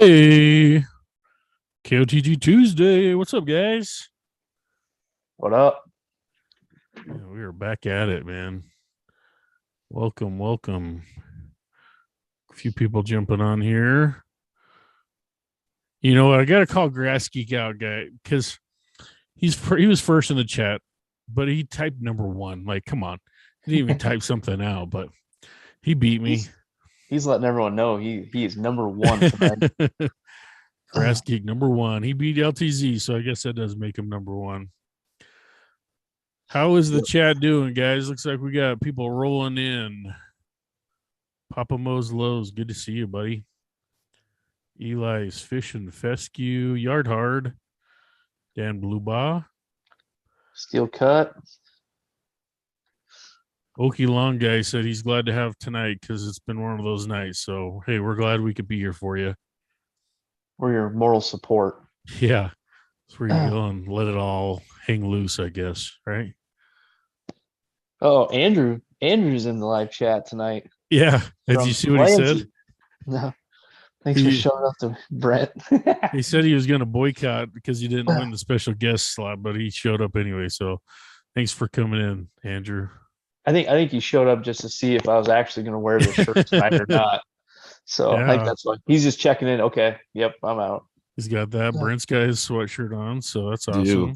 Hey, KOTG Tuesday. What's up, guys? What up? Yeah, we are back at it, man. Welcome. A few people jumping on here. You know what? I got to call Grass Geek out, guy, because he was first in the chat, but he typed number one. Like, come on, he didn't even type something out, but he beat me. He's letting everyone know he is number one tonight. Grass Geek number one. He beat LTZ, so I guess that does make him number one. How is the chat doing, guys? Looks like we got people rolling in. Papa Mo's Lowe's, good to see you, buddy. Eli's Fish and Fescue, Yard Hard, Dan Bluebaugh, Steel cut. Okie Long Guy said he's glad to have tonight because it's been one of those nights. So, hey, we're glad we could be here for you. We're your moral support. Yeah. That's where you go and let it all hang loose, I guess, right? Oh, Andrew's in the live chat tonight. Yeah. Did you see what he said? No. Thanks for showing up to Brent. He said he was going to boycott because he didn't win the special guest slot, but he showed up anyway. So thanks for coming in, Andrew. I think he showed up just to see if I was actually going to wear the shirt tonight or not. So I think that's why he's just checking in. Okay. Yep. I'm out. He's got that. Brent's got his sweatshirt on. So that's awesome.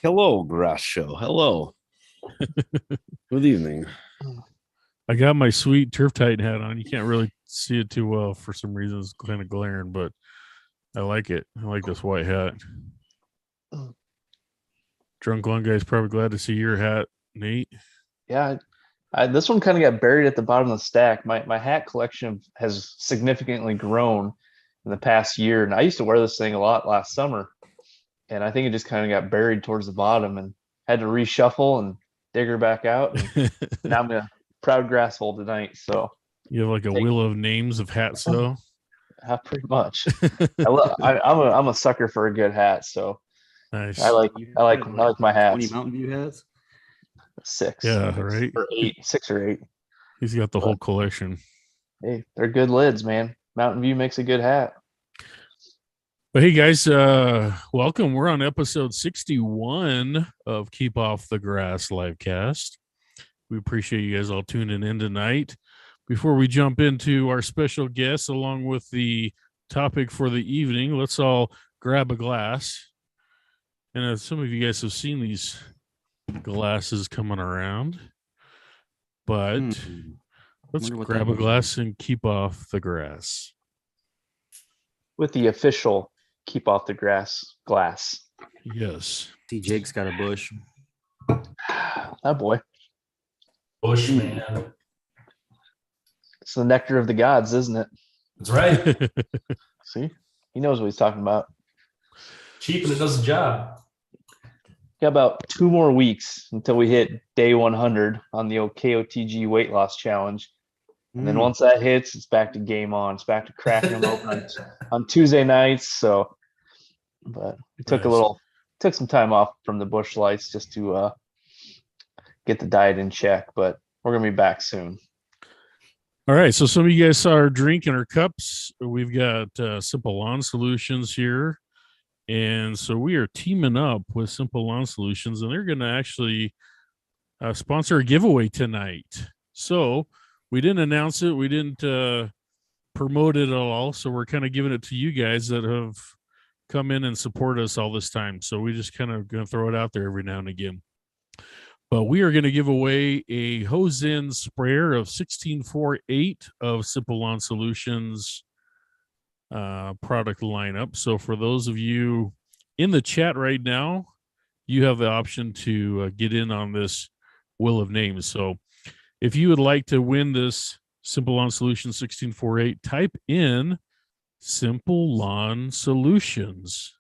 Hello, Grass Show. Hello. Good evening. I got my sweet Turf Titan hat on. You can't really see it too well for some reason. It's kind of glaring, but I like it. I like this white hat. Drunk Lung Guy's probably glad to see your hat, Nate. Yeah. This one kind of got buried at the bottom of the stack. My hat collection has significantly grown in the past year. And I used to wear this thing a lot last summer. And I think it just kind of got buried towards the bottom and had to reshuffle and dig her back out. And now I'm gonna proud grass hole tonight. So you have like a wheel of names of hats, though. Pretty much. I'm a sucker for a good hat. So nice. I like my hats. 20 Mountain View hats. 6. Yeah, right. Or 8. 6 or 8. He's got the whole collection. Hey, they're good lids, man. Mountain View makes a good hat. But hey guys, welcome. We're on episode 61 of Keep Off the Grass Livecast. We appreciate you guys all tuning in tonight. Before we jump into our special guests along with the topic for the evening, let's all grab a glass. And some of you guys have seen these glasses coming around, but let's grab a glass and keep off the grass. With the official Keep Off the Grass glass. Yes. See, Jake's got a bush. Oh boy. Bush, man. It's the nectar of the gods, isn't it? That's right. See? He knows what he's talking about. Cheap and it does the job. Got about 2 more weeks until we hit day 100 on the old KOTG weight loss challenge. And then once that hits, it's back to game on. It's back to cracking them open on Tuesday nights. So, but we took some time off from the bush lights just to get the diet in check. But we're gonna be back soon. All right. So some of you guys saw our drink in our cups. We've got Simple Lawn Solutions here, and so we are teaming up with Simple Lawn Solutions, and they're going to actually sponsor a giveaway tonight. So we didn't announce it. We didn't promote it at all. So we're kind of giving it to you guys that have come in and support us all this time. So we just kind of going to throw it out there every now and again. But we are going to give away a hose-in sprayer of 1648 of Simple Lawn Solutions product lineup. So for those of you in the chat right now, you have the option to get in on this wheel of names. So if you would like to win this Simple Lawn Solutions 1648, type in Simple Lawn Solutions.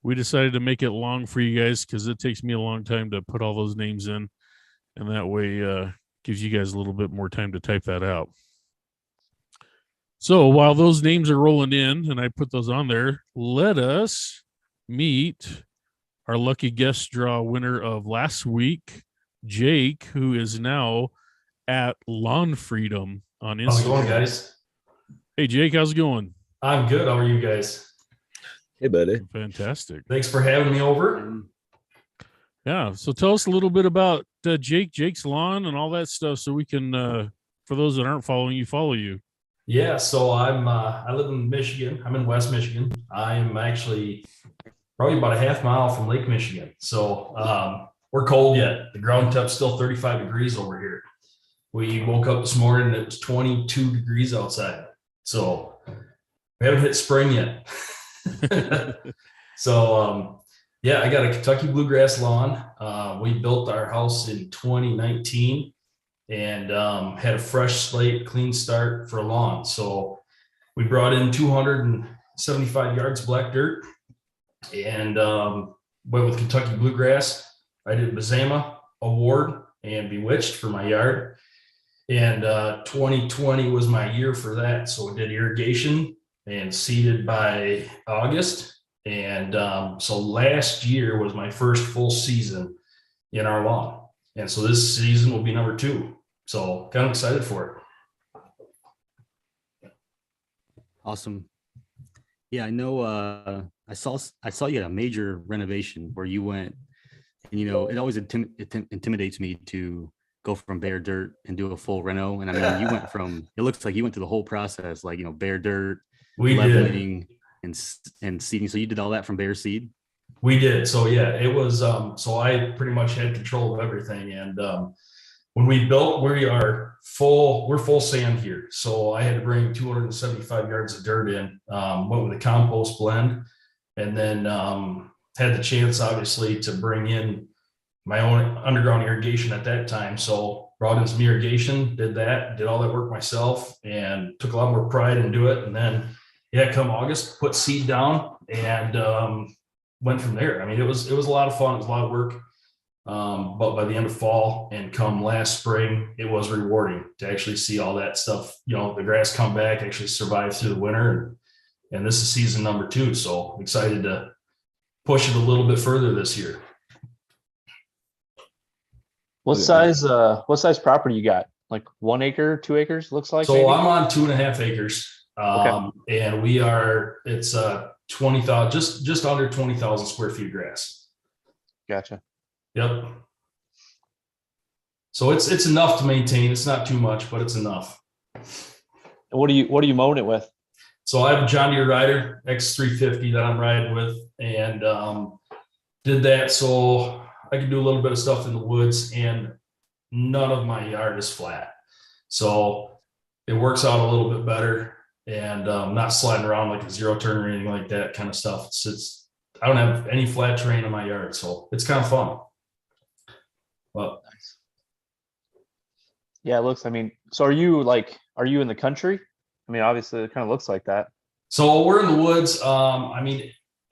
We decided to make it long for you guys because it takes me a long time to put all those names in. And that way gives you guys a little bit more time to type that out. So while those names are rolling in and I put those on there, let us meet our lucky guest draw winner of last week, Jake, who is now at Lawn Freedom on Instagram. How's it going, guys? Hey, Jake, how's it going? I'm good. How are you guys? Hey, buddy. Fantastic. Thanks for having me over. Yeah. So tell us a little bit about Jake's lawn and all that stuff so we can, for those that aren't following you, follow you. Yeah, so I live in Michigan. I'm in West Michigan. I'm actually probably about a half mile from Lake Michigan. So we're cold yet. The ground temp's still 35 degrees over here. We woke up this morning and it was 22 degrees outside. So we haven't hit spring yet. So yeah, I got a Kentucky bluegrass lawn. We built our house in 2019 and had a fresh slate, clean start for a lawn. So we brought in 275 yards of black dirt and went with Kentucky bluegrass. I did Bazama Award and Bewitched for my yard. And 2020 was my year for that. So I did irrigation and seeded by August. And so last year was my first full season in our lawn. And so this season will be number 2. So kind of excited for it. Awesome. Yeah, I know. I saw you had a major renovation where you went, and it always intimidates me to go from bare dirt and do a full reno. And I mean, you went from, it looks like you went through the whole process, like bare dirt, We leveling, and seeding. So you did all that from bare seed? We did. So yeah, it was so I pretty much had control of everything. And when we built, we're full sand here. So I had to bring 275 yards of dirt in, went with a compost blend, and then had the chance obviously to bring in my own underground irrigation at that time. So brought in some irrigation, did all that work myself, and took a lot more pride into it. And then come August, put seed down and went from there. I mean, it was a lot of fun. It was a lot of work. But by the end of fall and come last spring, it was rewarding to actually see all that stuff, the grass come back, actually survive through the winter. And this is season number 2. So excited to push it a little bit further this year. What size property you got? Like 1 acre, 2 acres, looks like? So maybe? I'm on 2.5 acres. And it's 20,000, just under 20,000 square feet of grass. Gotcha. Yep. So it's enough to maintain. It's not too much, but it's enough. And what are you mowing it with? So I have a John Deere Rider X350 that I'm riding with, and did that so I could do a little bit of stuff in the woods, and none of my yard is flat. So it works out a little bit better, and not sliding around like a zero turn or anything like that kind of stuff. I don't have any flat terrain in my yard, so it's kind of fun. Well, nice. Yeah, it looks, so are you in the country? I mean, obviously it kind of looks like that. So we're in the woods.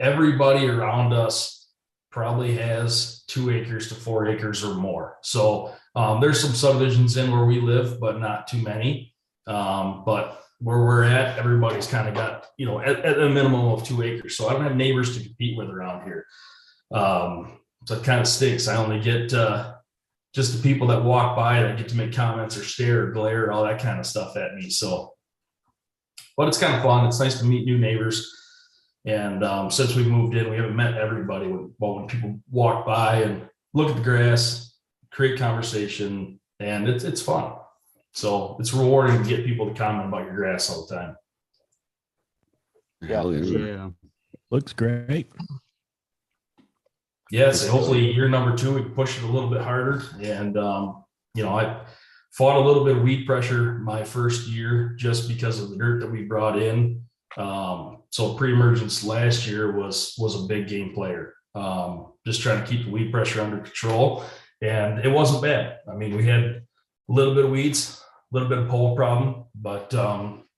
Everybody around us probably has 2 acres to 4 acres or more. So there's some subdivisions in where we live, but not too many. But where we're at, everybody's kind of got, at a minimum of 2 acres. So I don't have neighbors to compete with around here. So it kind of stinks. I only get just the people that walk by that get to make comments or stare or glare, all that kind of stuff at me. So, but it's kind of fun. It's nice to meet new neighbors. And since we moved in, we haven't met everybody. When people walk by and look at the grass, create conversation, and it's fun. So it's rewarding to get people to comment about your grass all the time. Yeah. Looks great. Yes, hopefully year number 2, we can push it a little bit harder. And, I fought a little bit of weed pressure my first year just because of the dirt that we brought in. So Pre-Emergents last year was a big game player. Just trying to keep the weed pressure under control. And it wasn't bad. I mean, we had a little bit of weeds, a little bit of pole problem, but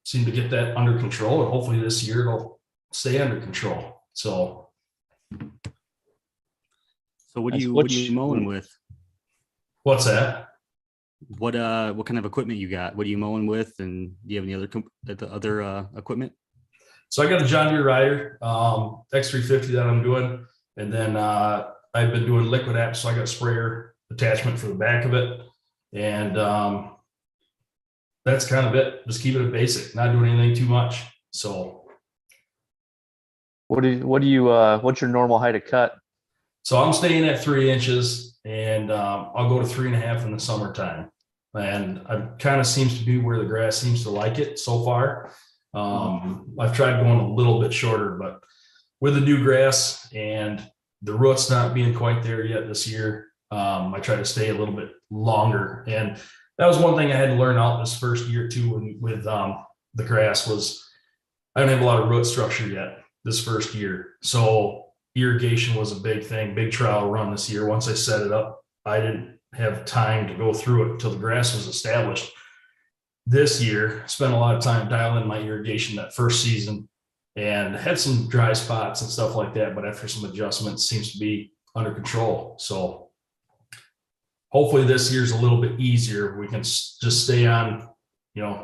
seemed to get that under control. And hopefully this year it'll stay under control. So what are you mowing with? What's that? What kind of equipment you got? What are you mowing with? And do you have any other equipment? So I got a John Deere Rider X350 that I'm doing, and then I've been doing liquid apps. So I got a sprayer attachment for the back of it, and that's kind of it. Just keep it a basic, not doing anything too much. So what's your normal height of cut? So I'm staying at 3 inches, and I'll go to 3.5 in the summertime. And it kind of seems to be where the grass seems to like it so far. I've tried going a little bit shorter, but with the new grass and the roots not being quite there yet this year, I try to stay a little bit longer. And that was one thing I had to learn out this first year too with the grass was I don't have a lot of root structure yet this first year. So irrigation was a big thing, big trial run this year. Once I set it up, I didn't have time to go through it until the grass was established. This year, spent a lot of time dialing my irrigation that first season and had some dry spots and stuff like that. But after some adjustments, seems to be under control. So hopefully this year's a little bit easier. We can just stay on,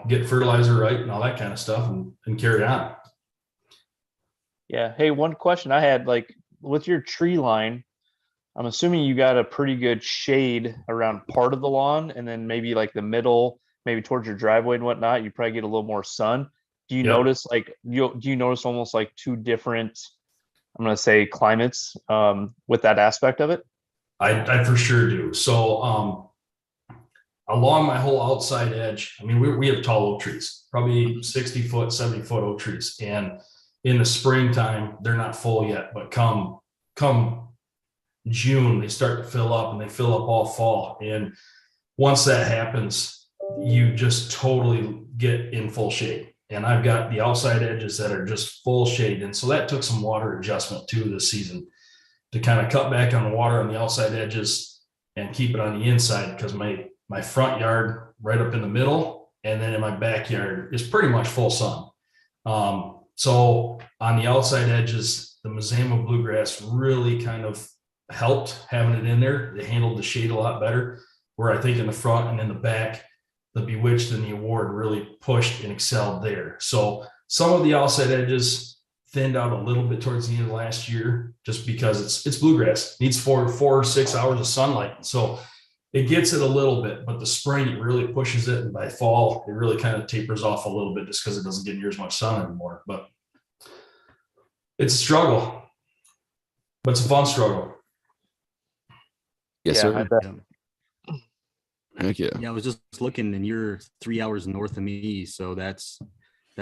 get fertilizer right and all that kind of stuff and carry on. Yeah. Hey, one question I had, like with your tree line, I'm assuming you got a pretty good shade around part of the lawn, and then maybe like the middle, maybe towards your driveway and whatnot, you probably get a little more sun. Do you notice do you notice almost like two different, I'm going to say, climates with that aspect of it? I for sure do. So along my whole outside edge, I mean, we have tall oak trees, probably 60 foot, 70 foot oak trees. And in the springtime, they're not full yet, but come June, they start to fill up, and they fill up all fall. And once that happens, you just totally get in full shade. And I've got the outside edges that are just full shade. And so that took some water adjustment too this season to kind of cut back on the water on the outside edges and keep it on the inside, because my front yard right up in the middle and then in my backyard is pretty much full sun. So on the outside edges, the Mazama bluegrass really kind of helped having it in there. They handled the shade a lot better, where I think in the front and in the back, the Bewitched and the Award really pushed and excelled there. So some of the outside edges thinned out a little bit towards the end of last year, just because it's bluegrass, needs 4 or 6 hours of sunlight. So it gets it a little bit, but the spring, it really pushes it. And by fall, it really kind of tapers off a little bit just because it doesn't get near as much sun anymore. But it's a struggle, but it's a fun struggle. Yes, sir. Heck yeah. Yeah, I was just looking, and you're 3 hours north of me, so that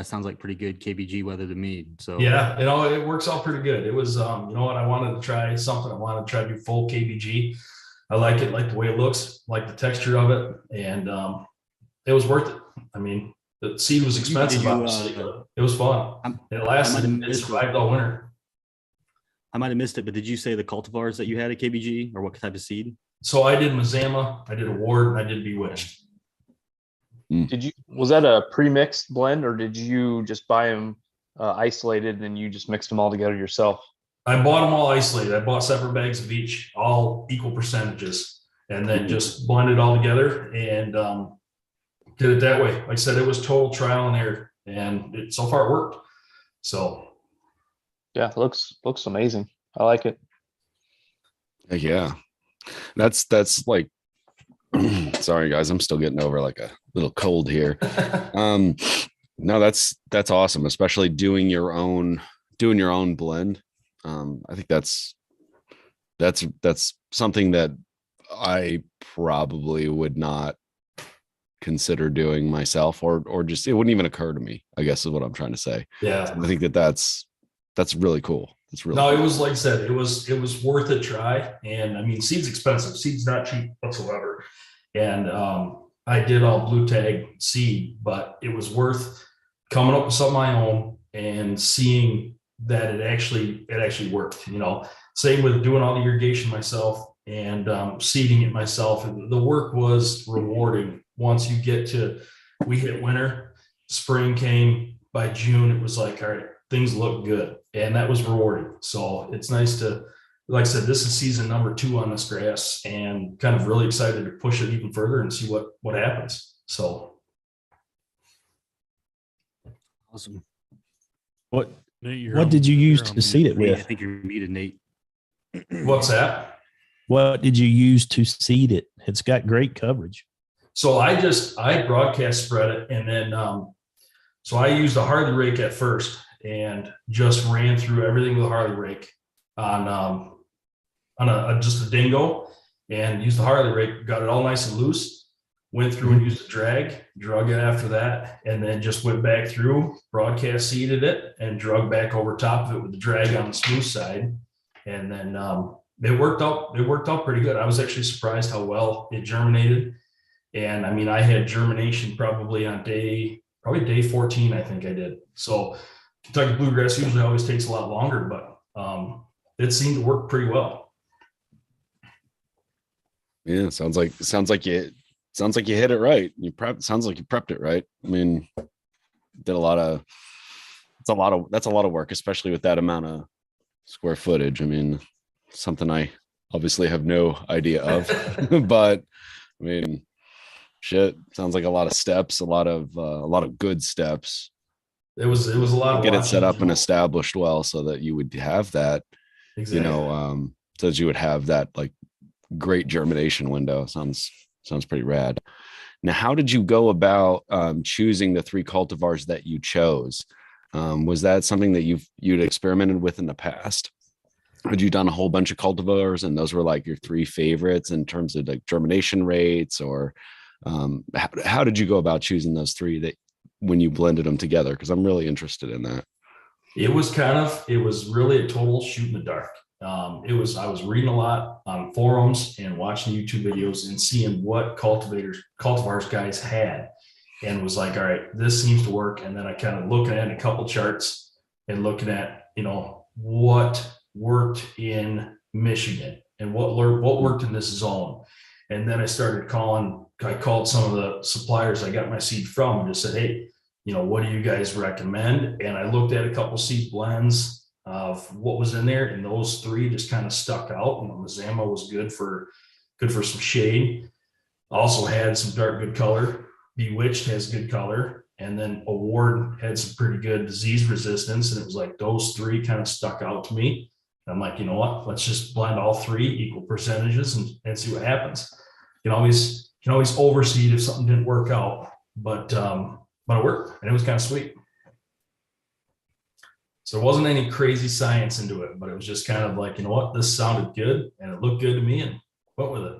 sounds like pretty good KBG weather to me. So yeah, it works out pretty good. It was, what, I wanted to try something. I wanted to try to do full KBG. I like it, like the way it looks, like the texture of it, and it was worth it. I mean, the seed was expensive, obviously, but it was fun. It lasted. It survived all winter. I might have missed it, but did you say the cultivars that you had at KBG, or what type of seed? So I did Mazama, I did Award, and I did Bewitched. Was that a pre-mixed blend, or did you just buy them isolated and you just mixed them all together yourself? I bought them all isolated. I bought separate bags of each, all equal percentages, and then just blended all together and did it that way. Like I said, it was total trial and error, and so far it worked. So yeah, it looks amazing. I like it. Yeah. That's like, sorry guys, I'm still getting over like a little cold here. No, that's awesome, especially doing your own blend. I think that's something that I probably would not consider doing myself, or just, it wouldn't even occur to me, I guess is what I'm trying to say. Yeah. So I think that's really cool. It's really cool. It was, like I said, it was worth a try. And I mean, seed's expensive. Seed's not cheap whatsoever. And I did all blue tag seed, but it was worth coming up with something of my own and seeing that it actually worked. Same with doing all the irrigation myself and seeding it myself. And the work was rewarding. Once you get to, we hit winter, spring came. By June, it was like, all right, things look good, and that was rewarding. So it's nice to, like I said, this is season number 2 on this grass, and kind of really excited to push it even further and see what happens. So awesome. What did you use to seed it with? I think you're muted, Nate. What's that? What did you use to seed it? It's got great coverage. So I broadcast spread it, and then so I used a Harley rake at first and just ran through everything with a Harley rake on just a dingo, and used the Harley rake, got it all nice and loose, went through and used a drag, drug it after that, and then just went back through, broadcast seeded it, and drug back over top of it with the drag on the smooth side. And then it worked out pretty good. I was actually surprised how well it germinated. And I mean, I had germination probably on day 14, I think I did. So Kentucky bluegrass usually always takes a lot longer, but it seemed to work pretty well. Yeah, sounds like you hit it right. Sounds like you prepped it right. I mean, that's a lot of work, especially with that amount of square footage. I mean, something I obviously have no idea of, but I mean, shit, sounds like a lot of steps, a lot of good steps. It was a lot of get it set up and watching. established well, so that you would have that, Exactly. so that you would have that like great germination window. Sounds pretty rad. Now, how did you go about choosing the 3 cultivars that you chose? Was that something that you'd experimented with in the past? Had you done a whole bunch of cultivars and those were like your 3 favorites in terms of like germination rates, or how did you go about choosing those 3 that when you blended them together? Because I'm really interested in that. It was really a total shoot in the dark. I was reading a lot on forums and watching YouTube videos and seeing what cultivars guys had, and was like, all right, this seems to work. And then I kind of looking at a couple charts and looking at, what worked in Michigan and what worked in this zone. And then I called some of the suppliers I got my seed from and just said, hey, what do you guys recommend? And I looked at a couple seed blends of what was in there, and those 3 just kind of stuck out. Mazama was good for some shade. Also had some dark good color. Bewitched has good color. And then Award had some pretty good disease resistance. And it was like those 3 kind of stuck out to me. And I'm like, you know what? Let's just blend all 3 equal percentages and see what happens. You can always overseed if something didn't work out, but it worked, and it was kind of sweet. So there wasn't any crazy science into it, but it was just kind of like, you know what, this sounded good and it looked good to me, and went with it.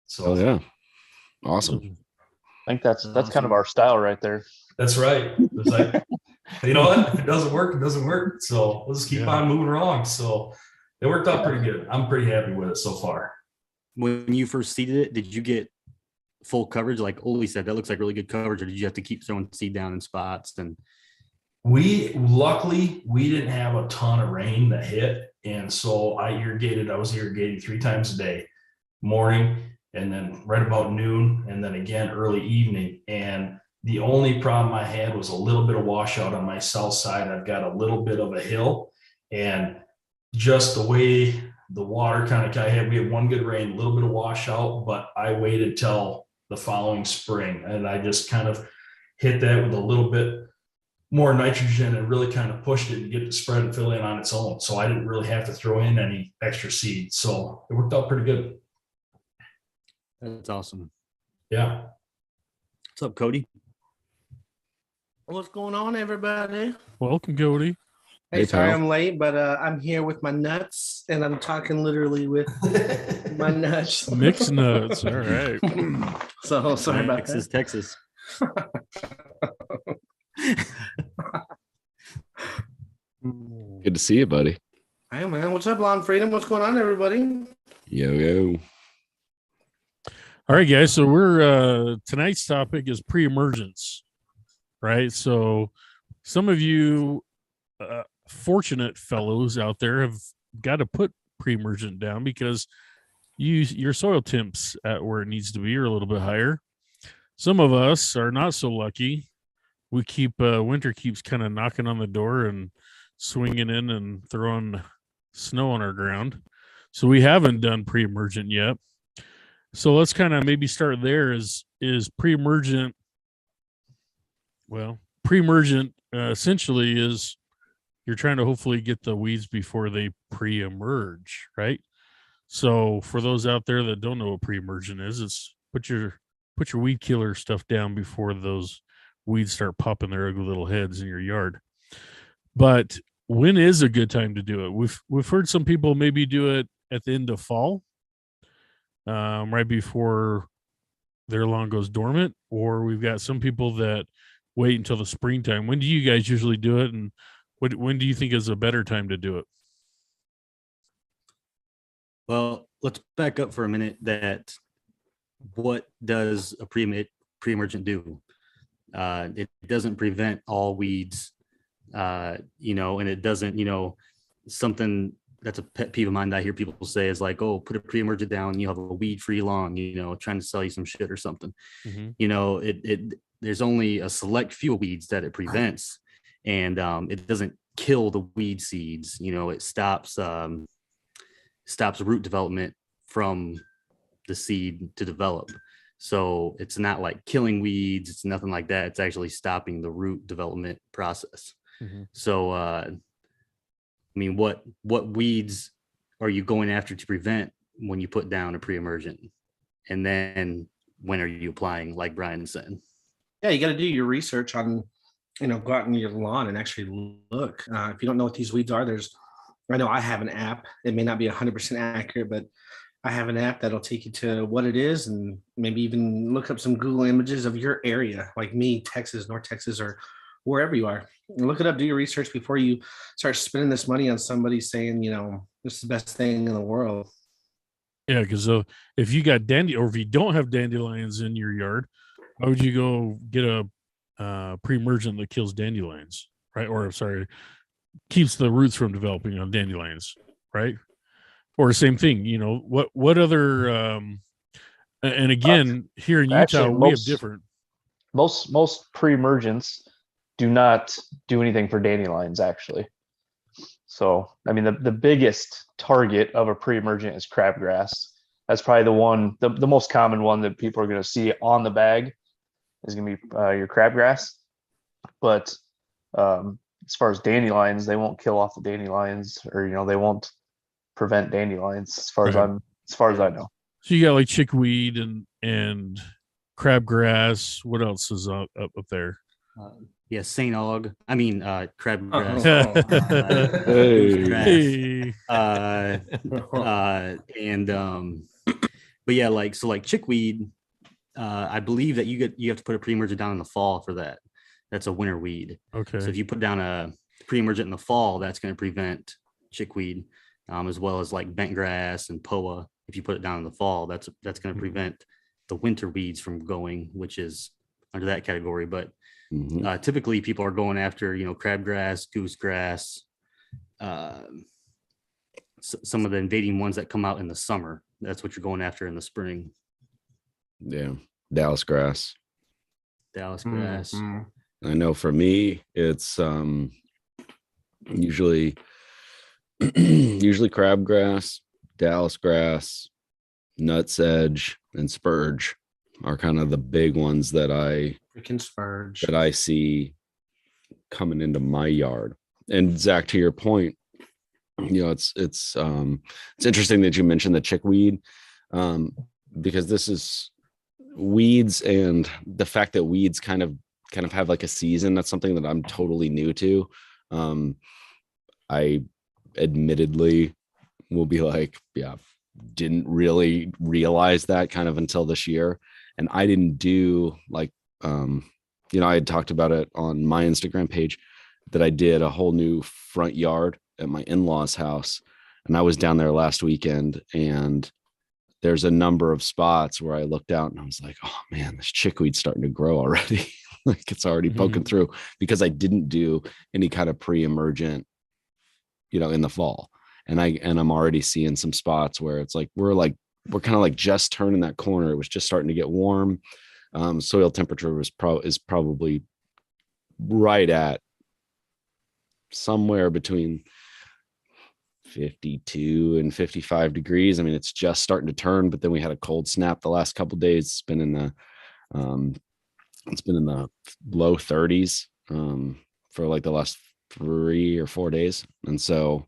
So yeah, awesome. I think that's kind of our style right there. That's right. It's like, you know what, if it doesn't work, it doesn't work. So let's keep on moving along. So it worked out pretty good. I'm pretty happy with it so far. When you first seeded it, did you get full coverage? Like Olee said, that looks like really good coverage, or did you have to keep throwing seed down in spots? And luckily we didn't have a ton of rain that hit, and so I was irrigating 3 times a day, morning and then right about noon, and then again early evening. And the only problem I had was a little bit of washout on my south side. I've got a little bit of a hill, and just the way the water we had one good rain, a little bit of washout, but I waited till the following spring, and I just kind of hit that with a little bit more nitrogen and really kind of pushed it to get the spread and fill in on its own. So I didn't really have to throw in any extra seed. So it worked out pretty good. that's awesome. Yeah. What's up, Cody? What's going on, everybody? Welcome, Cody. Hey, Hey, sorry pal. I'm late, but I'm here with my nuts, and I'm talking literally with my nuts. Mixed nuts. All right. So sorry about Texas. Good to see you, buddy. Hey, man. What's up, Lawn Freedom? What's going on, everybody? Yo. All right, guys. So we're tonight's topic is pre-emergence, right? So some of you fortunate fellows out there have got to put pre-emergent down because your soil temps at where it needs to be are a little bit higher. Some of us are not so lucky. We keep winter keeps kind of knocking on the door and swinging in and throwing snow on our ground. So we haven't done pre-emergent yet. So let's kind of maybe start there. Is pre-emergent? Well, pre-emergent essentially is you're trying to hopefully get the weeds before they pre-emerge, right? So for those out there that don't know what pre-emergent is, it's put your put your weed killer stuff down before those weeds start popping their ugly little heads in your yard. But when is a good time to do it? We've heard some people maybe do it at the end of fall, right before their lawn goes dormant, or we've got some people that wait until the springtime. When do you guys usually do it, and when do you think is a better time to do it? Well, let's back up for a minute. That what does a pre-emergent do? It doesn't prevent all weeds, and it doesn't, something that's a pet peeve of mine that I hear people say is like, oh, put a pre-emergent down, you have a weed-free lawn, trying to sell you some shit or something. There's only a select few weeds that it prevents, and it doesn't kill the weed seeds. It stops root development from the seed to develop. So it's not like killing weeds. It's nothing like that. It's actually stopping the root development process. So, what weeds are you going after to prevent when you put down a pre-emergent? And then when are you applying, like Brian said? Yeah, you got to do your research on, go out on your lawn and actually look. If you don't know what these weeds are, I know I have an app. It may not be 100% accurate, but I have an app that'll take you to what it is, and maybe even look up some Google images of your area, like me, Texas, North Texas, or wherever you are. Look it up, do your research before you start spending this money on somebody saying, this is the best thing in the world. Yeah, because if you got or if you don't have dandelions in your yard, why would you go get a pre-emergent that kills dandelions, right? Or sorry, keeps the roots from developing on dandelions, right? Or same thing, what other and again, here in Utah, actually, we have different. Most pre-emergents do not do anything for dandelions, actually. So, the biggest target of a pre-emergent is crabgrass. That's probably the most common one that people are going to see on the bag is going to be your crabgrass. But as far as dandelions, they won't kill off the dandelions, or they won't prevent dandelions as far as I know. So you got like chickweed and crabgrass. What else is up there? St. Aug. Crabgrass. But yeah, like chickweed. I believe that you have to put a pre-emergent down in the fall for that. That's a winter weed. Okay. So if you put down a pre-emergent in the fall, that's going to prevent chickweed, as well as like bentgrass and poa. If you put it down in the fall, that's going to prevent the winter weeds from going, which is under that category. But typically people are going after, crabgrass, goosegrass, some of the invading ones that come out in the summer. That's what you're going after in the spring. Yeah. Dallas grass. Mm-hmm. I know for me, it's usually crabgrass, Dallas grass, nutsedge, and spurge are kind of the big ones that I see coming into my yard. And Zach, to your point, it's interesting that you mentioned the chickweed, because this is weeds, and the fact that weeds kind of have like a season. That's something that I'm totally new to. I admittedly will be like, didn't really realize that kind of until this year. And I didn't do like, I had talked about it on my Instagram page that I did a whole new front yard at my in-laws' house. And I was down there last weekend, and there's a number of spots where I looked out and I was like, oh man, this chickweed's starting to grow already. Like it's already poking through, because I didn't do any kind of pre-emergent, in the fall. And I'm already seeing some spots where it's like, we're kind of like just turning that corner. It was just starting to get warm. Soil temperature is probably right at somewhere between 52 and 55 degrees. It's just starting to turn, but then we had a cold snap the last couple of days. It's been in the low 30s for like the last 3 or 4 days. And so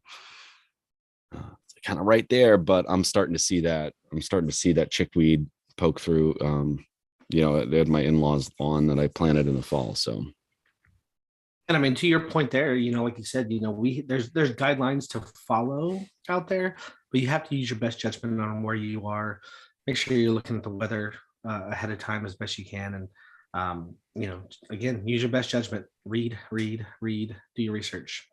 it's kind of right there, but I'm starting to see that chickweed poke through, they had my in-laws lawn that I planted in the fall. So, And I mean, to your point there, like you said, there's guidelines to follow out there, but you have to use your best judgment on where you are. Make sure you're looking at the weather ahead of time as best you can, and again, use your best judgment. Read, do your research.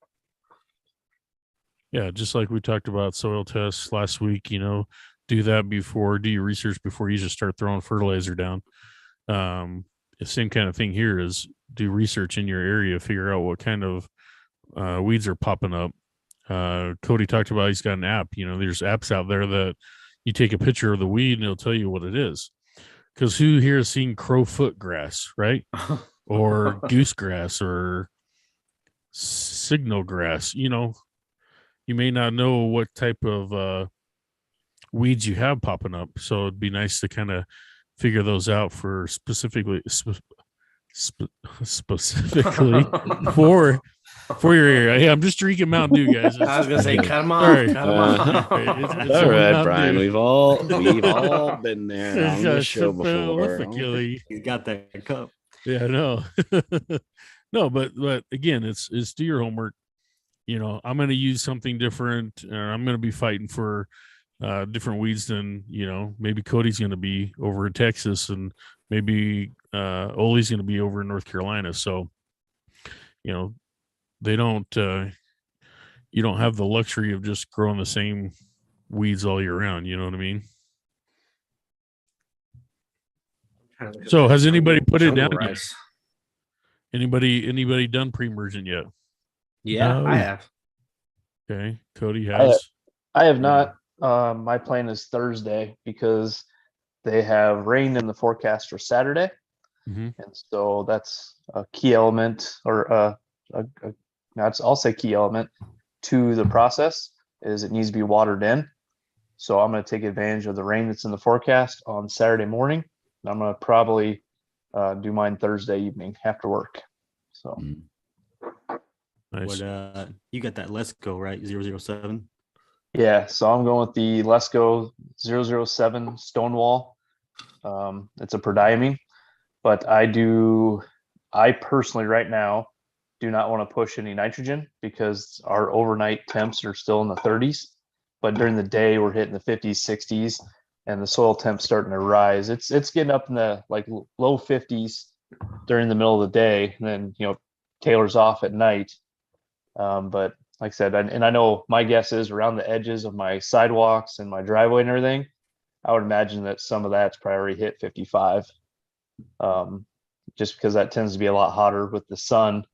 Yeah, just like we talked about soil tests last week, do that do your research before you just start throwing fertilizer down. The same kind of thing here is do research in your area, figure out what kind of weeds are popping up. Cody talked about he's got an app. There's apps out there that you take a picture of the weed and it'll tell you what it is. Because who here has seen crowfoot grass, right? Or goose grass or signal grass? You may not know what type of weeds you have popping up. So it'd be nice to kind of figure those out for specifically for your area. Hey, I'm just drinking Mountain Dew, guys. I was gonna say, cut them off. Sorry. Cut them off. It's all only right, Mountain Brian. Dew. We've all been there on the show before. He's got that cup. Yeah, I know. No, but again, it's do your homework. I'm going to use something different. I'm going to be fighting for different weeds than maybe Cody's going to be over in Texas, and maybe Ole's going to be over in North Carolina. So, they don't. You don't have the luxury of just growing the same weeds all year round. You know what I mean? So, has anybody put it down yet? Anybody done pre-emergent yet? Yeah, I have. Okay, Cody has. I have not. My plan is Thursday because they have rain in the forecast for Saturday, and so that's a key element, or I'll say key element to the process is it needs to be watered in. So I'm going to take advantage of the rain that's in the forecast on Saturday morning. And I'm going to probably do mine Thursday evening after work. So. Nice. What you got that Let's Go, right? 007. Yeah, so I'm going with the Let's Go 007 Stonewall. It's a prodiamine, but I personally right now do not want to push any nitrogen because our overnight temps are still in the 30s, but during the day we're hitting the 50s, 60s, and the soil temp's starting to rise. It's getting up in the low 50s during the middle of the day, and then tailors off at night. But like I said, and I know my guess is around the edges of my sidewalks and my driveway and everything, I would imagine that some of that's probably already hit 55. Just because that tends to be a lot hotter with the sun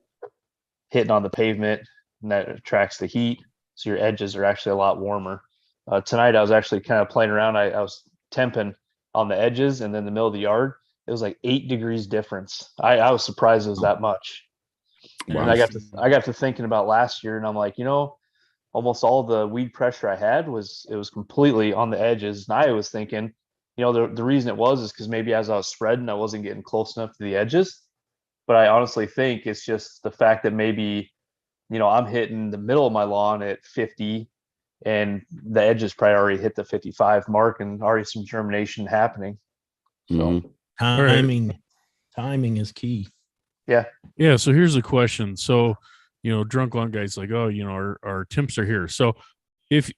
hitting on the pavement, and that attracts the heat. So your edges are actually a lot warmer. Tonight I was actually kind of playing around. I was temping on the edges, and then the middle of the yard, it was like 8 degrees difference. I was surprised it was that much. Wow. And I got to thinking about last year, and I'm like, almost all the weed pressure I had was completely on the edges. And I was thinking, the reason it was is because maybe as I was spreading, I wasn't getting close enough to the edges. But I honestly think it's just the fact that maybe, I'm hitting the middle of my lawn at 50, and the edges probably already hit the 55 mark, and already some germination happening. So timing is key. Yeah. So here's the question. So, drunk lawn guys like, oh, our temps are here. So if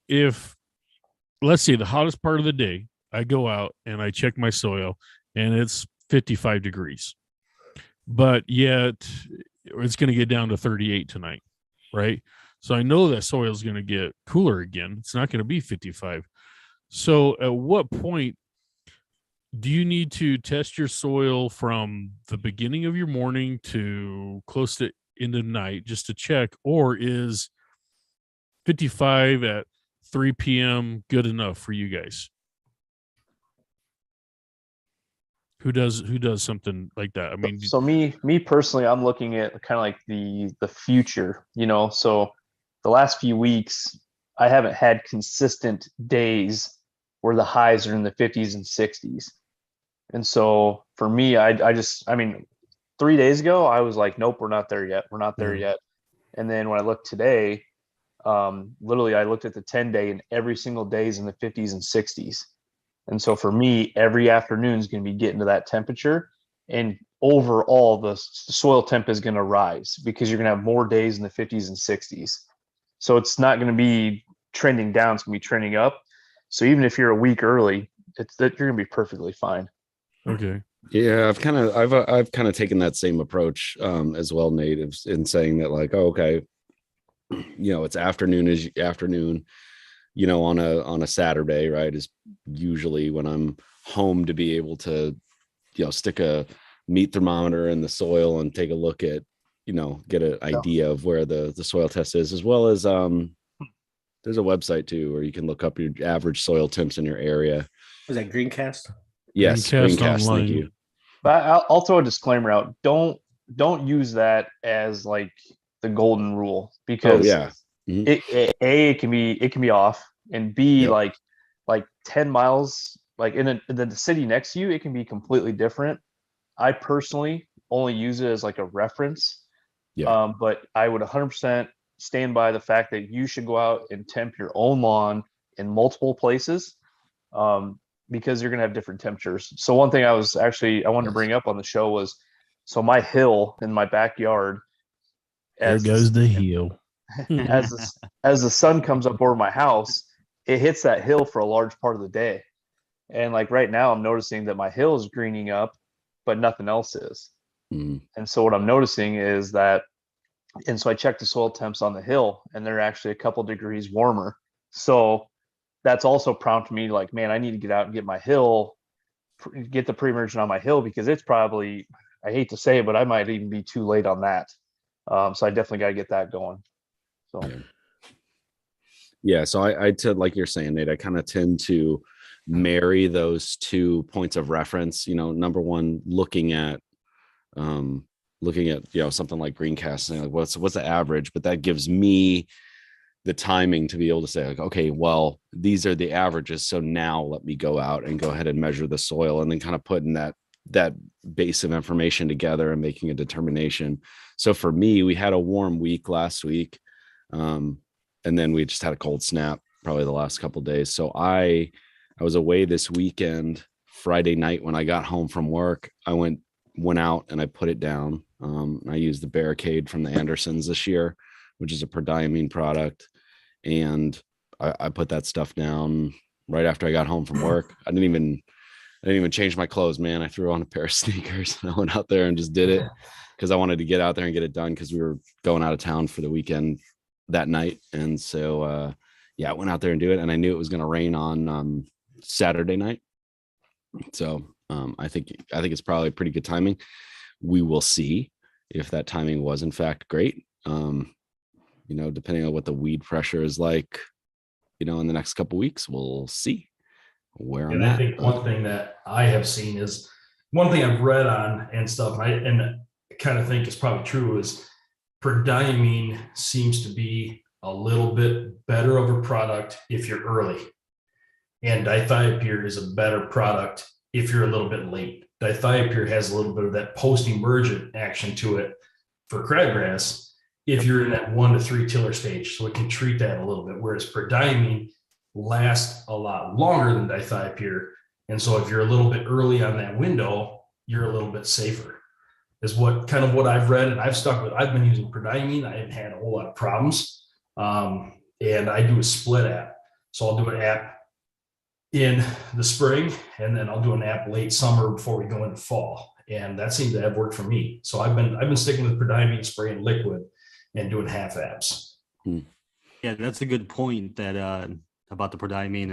let's say the hottest part of the day, I go out and I check my soil and it's 55 degrees, but yet it's going to get down to 38 tonight. Right. So I know that soil is going to get cooler again. It's not going to be 55. So at what point do you need to test your soil from the beginning of your morning to close to into night just to check, or is 55 at 3 p.m. good enough for you guys? Who does something like that? I mean, so me personally, I'm looking at kind of like the future, so the last few weeks, I haven't had consistent days where the highs are in the 50s and 60s. And so for me, I mean, 3 days ago, I was like, nope, we're not there yet. We're not there yet. And then when I looked today, literally I looked at the 10-day, and every single day is in the 50s and 60s. And so for me, every afternoon is going to be getting to that temperature, and overall the soil temp is going to rise because you're going to have more days in the 50s and 60s. So it's not going to be trending down, it's going to be trending up. So even if you're a week early, it's that you're going to be perfectly fine. Okay. Yeah, I've kind of taken that same approach as well, Nate, in saying that like, oh, okay, it's afternoon is afternoon, on a Saturday, right, is usually when I'm home to be able to, stick a meat thermometer in the soil and take a look at, get an idea of where the soil test is, as well as there's a website too where you can look up your average soil temps in your area. Was that Greencast? Yes, Greencast Thank you. But I'll throw a disclaimer out. Don't use that as like the golden rule, because it can be off, and B, Yep. like 10 miles, like in the city next to you, it can be completely different. I personally only use it as like a reference. Yeah. But I would 100% stand by the fact that you should go out and temp your own lawn in multiple places. Because you're going to have different temperatures. So one thing I wanted to bring up on the show was, so my hill in my backyard, There goes the hill. as the sun comes up over my house, it hits that hill for a large part of the day. And like right now, I'm noticing that my hill is greening up, but nothing else is. Mm. And so what I'm noticing is that, and so I checked the soil temps on the hill, and they're actually a couple degrees warmer. So that's also prompted me like, man, I need to get out and get my hill, get the pre-emergent on my hill, because it's probably, I hate to say it, but I might even be too late on that. So I definitely got to get that going. So yeah. So I tend, like you're saying, Nate, I kind of tend to marry those 2 points of reference. Number one, looking at something like Greencast, saying like what's the average, but that gives me the timing to be able to say like, okay, well, these are the averages, so now let me go out and go ahead and measure the soil, and then kind of putting that base of information together and making a determination. So for me, we had a warm week last week, and then we just had a cold snap probably the last couple of days. So I was away this weekend. Friday night when I got home from work, I went out and I put it down. I used the Barricade from the Andersons this year, which is a prodiamine product. And I put that stuff down right after I got home from work. I didn't even change my clothes, man. I threw on a pair of sneakers and I went out there and just did it because I wanted to get out there and get it done, because we were going out of town for the weekend that night. And so, I went out there and do it. And I knew it was going to rain on Saturday night. So I think it's probably pretty good timing. We will see if that timing was in fact great. Depending on what the weed pressure is like, in the next couple of weeks, we'll see where I'm at. I think one thing that I have seen is, one thing I've read on and stuff, and I kind of think is probably true, is prodiamine seems to be a little bit better of a product if you're early. And dithiopyr is a better product if you're a little bit late. Dithiopyr has a little bit of that post-emergent action to it for crabgrass if you're in that 1 to 3 tiller stage. So it can treat that a little bit, whereas prodiamine lasts a lot longer than dithiopyr. And so if you're a little bit early on that window, you're a little bit safer, is what I've read. And I've been using prodiamine. I haven't had a whole lot of problems. And I do a split app. So I'll do an app in the spring, and then I'll do an app late summer before we go into fall. And that seems to have worked for me. So I've been sticking with prodiamine spray and liquid and doing half apps. Yeah, that's a good point that about the prodiamine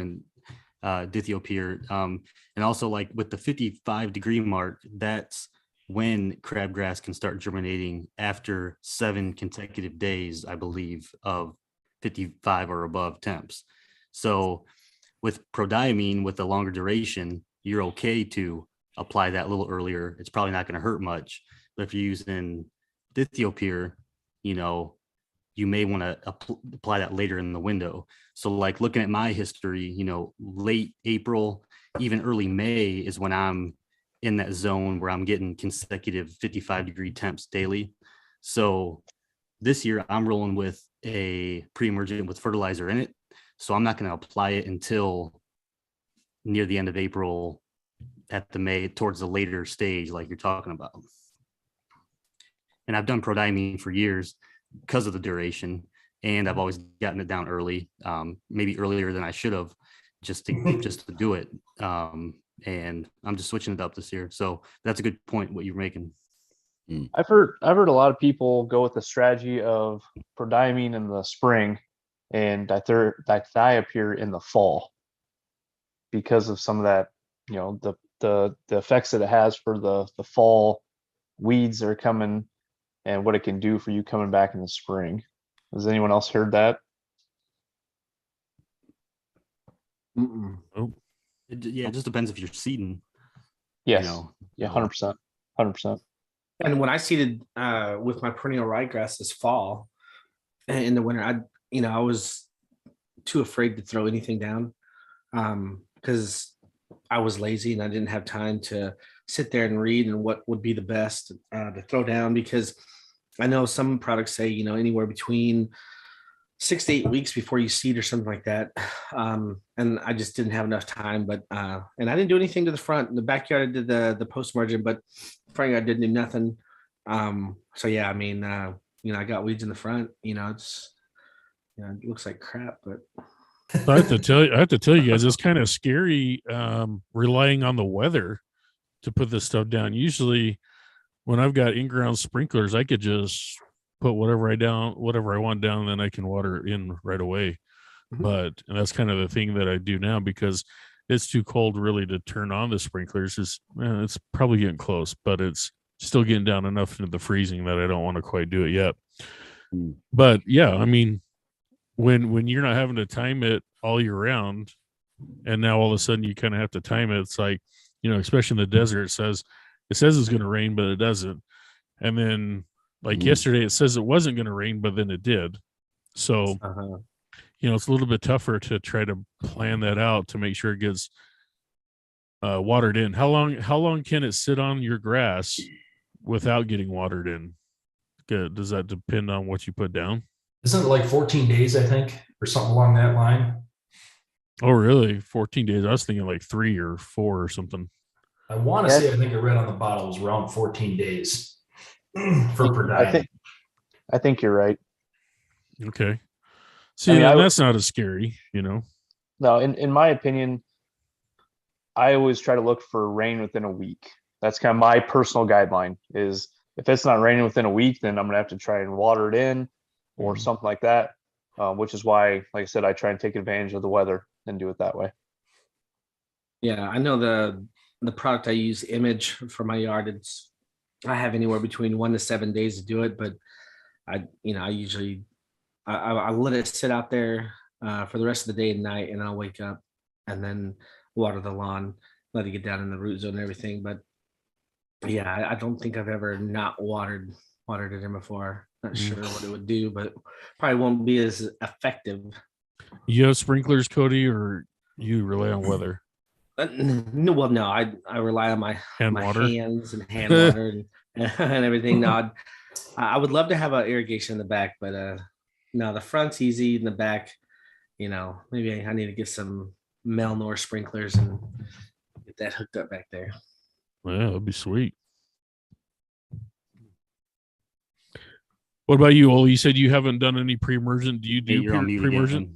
and dithiopyr. And also, like with the 55-degree mark, that's when crabgrass can start germinating after 7 consecutive days, I believe, of 55 or above temps. So with prodiamine, with a longer duration, you're okay to apply that a little earlier. It's probably not going to hurt much. But if you're using dithiopyr, you may want to apply that later in the window. So like looking at my history, late April, even early May is when I'm in that zone where I'm getting consecutive 55-degree temps daily. So this year I'm rolling with a pre-emergent with fertilizer in it. So I'm not going to apply it until near the end of April at the May towards the later stage, like you're talking about. And I've done prodiamine for years because of the duration, and I've always gotten it down early, maybe earlier than I should have, just to do it. And I'm just switching it up this year. So that's a good point, what you're making. I've heard a lot of people go with the strategy of prodiamine in the spring and dithiopyr in the fall because of some of that, you know, the effects that it has for the fall weeds that are coming and what it can do for you coming back in the spring. Has anyone else heard that? Oh, Yeah, it just depends if you're seeding. Yes. You know, Yeah, 100%. 100%. And when I seeded with my perennial ryegrass this fall, in the winter, I was too afraid to throw anything down because I was lazy and I didn't have time to sit there and read and what would be the best to throw down, because I know some products say, you know, anywhere between 6 to 8 weeks before you seed or something like that. And I just didn't have enough time, but and I didn't do anything to the front. In the backyard, I did the post-emergent, but front yard didn't do nothing. So yeah, I mean, you know, I got weeds in the front, you know, it's, you know, it looks like crap, but I have to tell you guys, it's kind of scary relying on the weather to put this stuff down. Usually when I've got in-ground sprinklers, I could just put whatever I want down, and then I can water it in right away. And that's kind of the thing that I do now, because it's too cold really to turn on the sprinklers. It's probably getting close, but it's still getting down enough into the freezing that I don't want to quite do it yet. But yeah, I mean, when you're not having to time it all year round, and now all of a sudden you kind of have to time it, it's like, you know, especially in the desert, it says it's going to rain, but it doesn't. And then like yesterday, it says it wasn't going to rain, but then it did. So, you know, it's a little bit tougher to try to plan that out to make sure it gets watered in. How long can it sit on your grass without getting watered in? Does that depend on what you put down? Isn't it like 14 days, I think, or something along that line? Oh, really? 14 days? I was thinking like 3 or 4 or something. I want to say, I think I read on the bottle it was around 14 days for prodiamine. I think you're right. Okay. See, that's not as scary, you know? No, in my opinion, I always try to look for rain within a week. That's kind of my personal guideline, is if it's not raining within a week, then I'm going to have to try and water it in or something like that, which is why, like I said, I try and take advantage of the weather and do it that way. yeah, I know the product I use, Image, for my yard, I have anywhere between 1 to 7 days to do it, but I usually I let it sit out there for the rest of the day and night, and I'll wake up and then water the lawn, let it get down in the root zone and everything. But yeah, I don't think I've ever not watered it in before. Not sure what it would do, but probably won't be as effective. You have sprinklers, Cody, or you rely on weather? No, I rely on my hands and hand water and everything. No, I would love to have an irrigation in the back, but no, the front's easy. In the back, you know, maybe I need to get some Melnor sprinklers and get that hooked up back there. Yeah, that'd be sweet. What about you, Olee? You said you haven't done any pre-emergent. Do you do pre-emergent?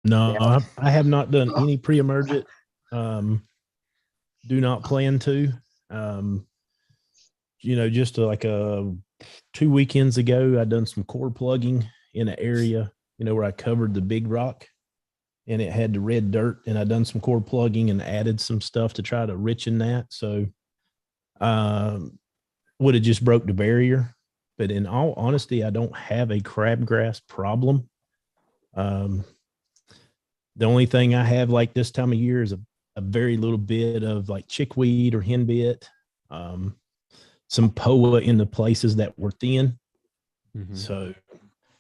No, I have not done any pre-emergent. Do not plan to. You know, just like 2 weekends ago, I done some core plugging in an area, you know, where I covered the big rock and it had the red dirt, and I done some core plugging and added some stuff to try to richen that. So would have just broke the barrier. But in all honesty, I don't have a crabgrass problem. The only thing I have like this time of year is a very little bit of like chickweed or henbit, some POA in the places that were thin. So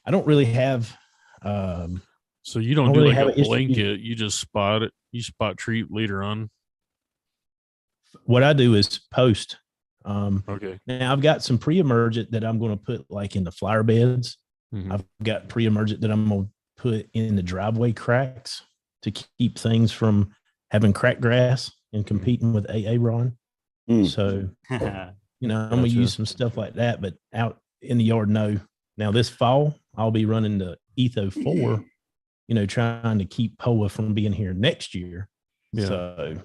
I don't really have. So you don't do like a blanket. You just spot it. You spot treat later on. What I do is post. Okay. Now I've got some pre-emergent that I'm going to put like in the flower beds. I've got pre-emergent that I'm going to put in the driveway cracks to keep things from having cracked grass and competing with AA Ron. So, you know, I'm going to use some stuff like that, but out in the yard, no. Now this fall, I'll be running the Etho 4, you know, trying to keep POA from being here next year. Yeah.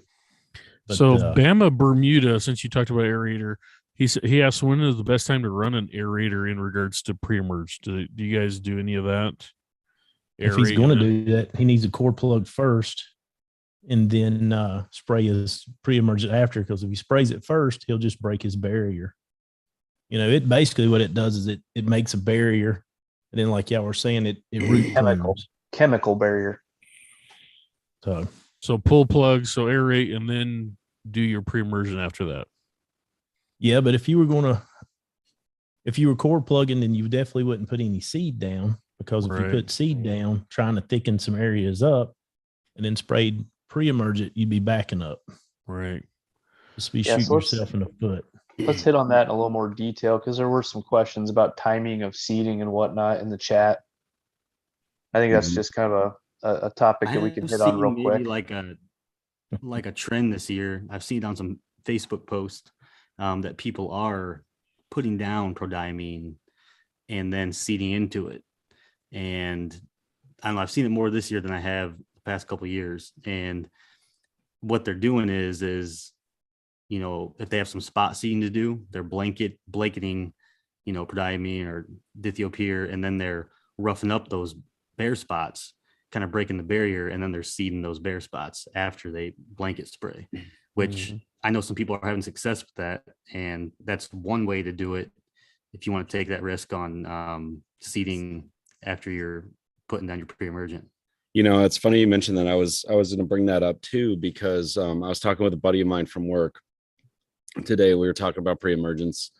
So, Bama Bermuda, since you talked about aerator, he asked when is the best time to run an aerator in regards to pre-emerge. Do you guys do any of that? If he's going to do that, he needs a core plug first and then spray his pre-emergent after, because if he sprays it first, he'll just break his barrier. You know, it basically what it does is it makes a barrier, and then like y'all were saying, it root chemical barrier. So pull plug, so aerate, and then do your pre-emergent after that. Yeah, but if you were core plugging, then you definitely wouldn't put any seed down, because if you put seed down, trying to thicken some areas up, and then sprayed pre-emergent, you'd be backing up. Right. Just be shooting yourself in the foot. Let's hit on that in a little more detail, because there were some questions about timing of seeding and whatnot in the chat. I think that's just kind of a topic that we can hit on real quick. Like a trend this year, I've seen on some Facebook posts that people are putting down prodiamine and then seeding into it. And I don't know, I've seen it more this year than I have the past couple of years. And what they're doing is, you know, if they have some spot seeding to do, they're blanketing, you know, prodiamine or dithiopyr, and then they're roughing up those bare spots, kind of breaking the barrier, and then they're seeding those bare spots after they blanket spray, which I know some people are having success with that. And that's one way to do it if you want to take that risk on seeding after you're putting down your pre-emergent. You know, it's funny you mentioned that. I was going to bring that up too, because I was talking with a buddy of mine from work today. We were talking about pre-emergence,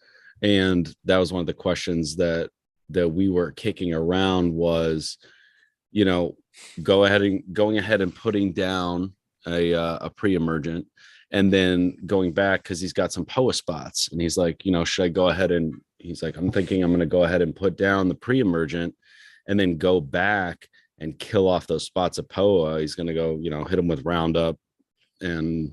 and that was one of the questions that we were kicking around was, you know, going ahead and putting down a pre-emergent, and then going back, because he's got some POA spots, and he's like, you know, should I go ahead and he's like, I'm thinking I'm going to go ahead and put down the pre-emergent and then go back and kill off those spots of POA. He's going to go, you know, hit them with Roundup and,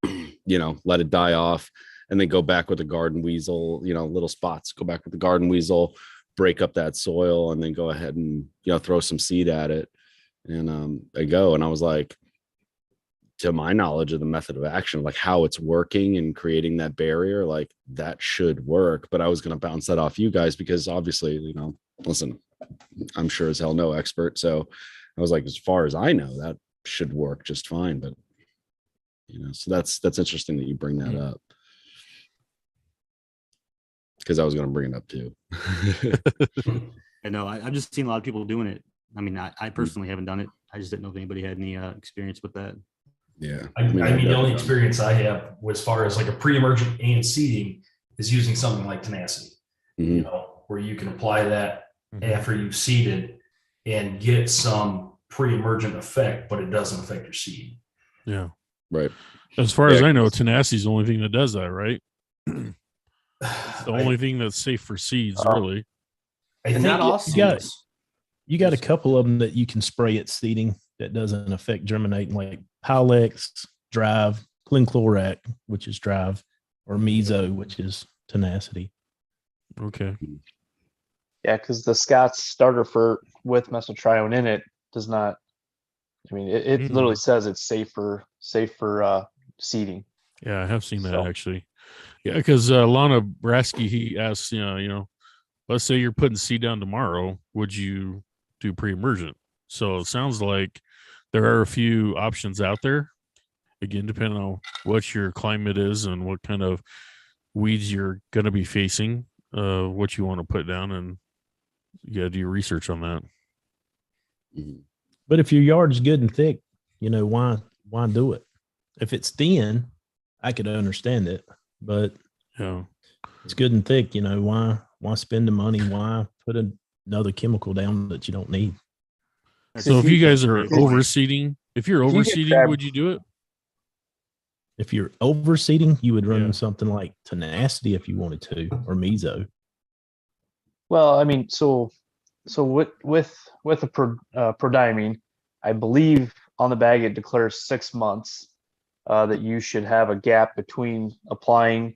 you know, let it die off, and then go back with the garden weasel, you know, little spots, go back with the garden weasel, break up that soil, and then go ahead and, you know, throw some seed at it. And I go, and I was like, to my knowledge of the method of action, like how it's working and creating that barrier, like that should work. But I was going to bounce that off you guys, because obviously, you know, listen, I'm sure as hell no expert. So I was like, as far as I know, that should work just fine. But, you know, so that's interesting that you bring that up, because I was going to bring it up too. I know I've just seen a lot of people doing it. I mean, I personally haven't done it. I just didn't know if anybody had any experience with that. Yeah. I mean, the only experience I have as far as like a pre-emergent and seeding is using something like tenacity, you know, where you can apply that after you've seeded and get some pre-emergent effect, but it doesn't affect your seed. Yeah. Right. As far as I know, tenacity is the only thing that does that, right? It's the only thing that's safe for seeds, really. I think not all seeds. You got a couple of them that you can spray at seeding that doesn't affect germinating, like Pilex, Drive, Clenclorac, which is Drive, or Meso, which is Tenacity. Okay. Yeah, because the Scott's starter with mesotrione in it does not. I mean, it literally says it's safe for seeding. Yeah, I have seen that actually. Yeah, because Lana Brasky, he asks, you know, let's say you're putting seed down tomorrow, would you do pre-emergent? So it sounds like there are a few options out there. Again, depending on what your climate is and what kind of weeds you're going to be facing, what you want to put down, and you got to do your research on that. But if your yard's good and thick, you know, why do it? If it's thin, I could understand it, but yeah, it's good and thick. You know, why spend the money? Why put another chemical down that you don't need? So if you guys are overseeding, if you're overseeding, would you do it? If you're overseeding, you would run something like Tenacity if you wanted to, or Meso. Well, I mean, so with the prodiamine, I believe on the bag, it declares 6 months that you should have a gap between applying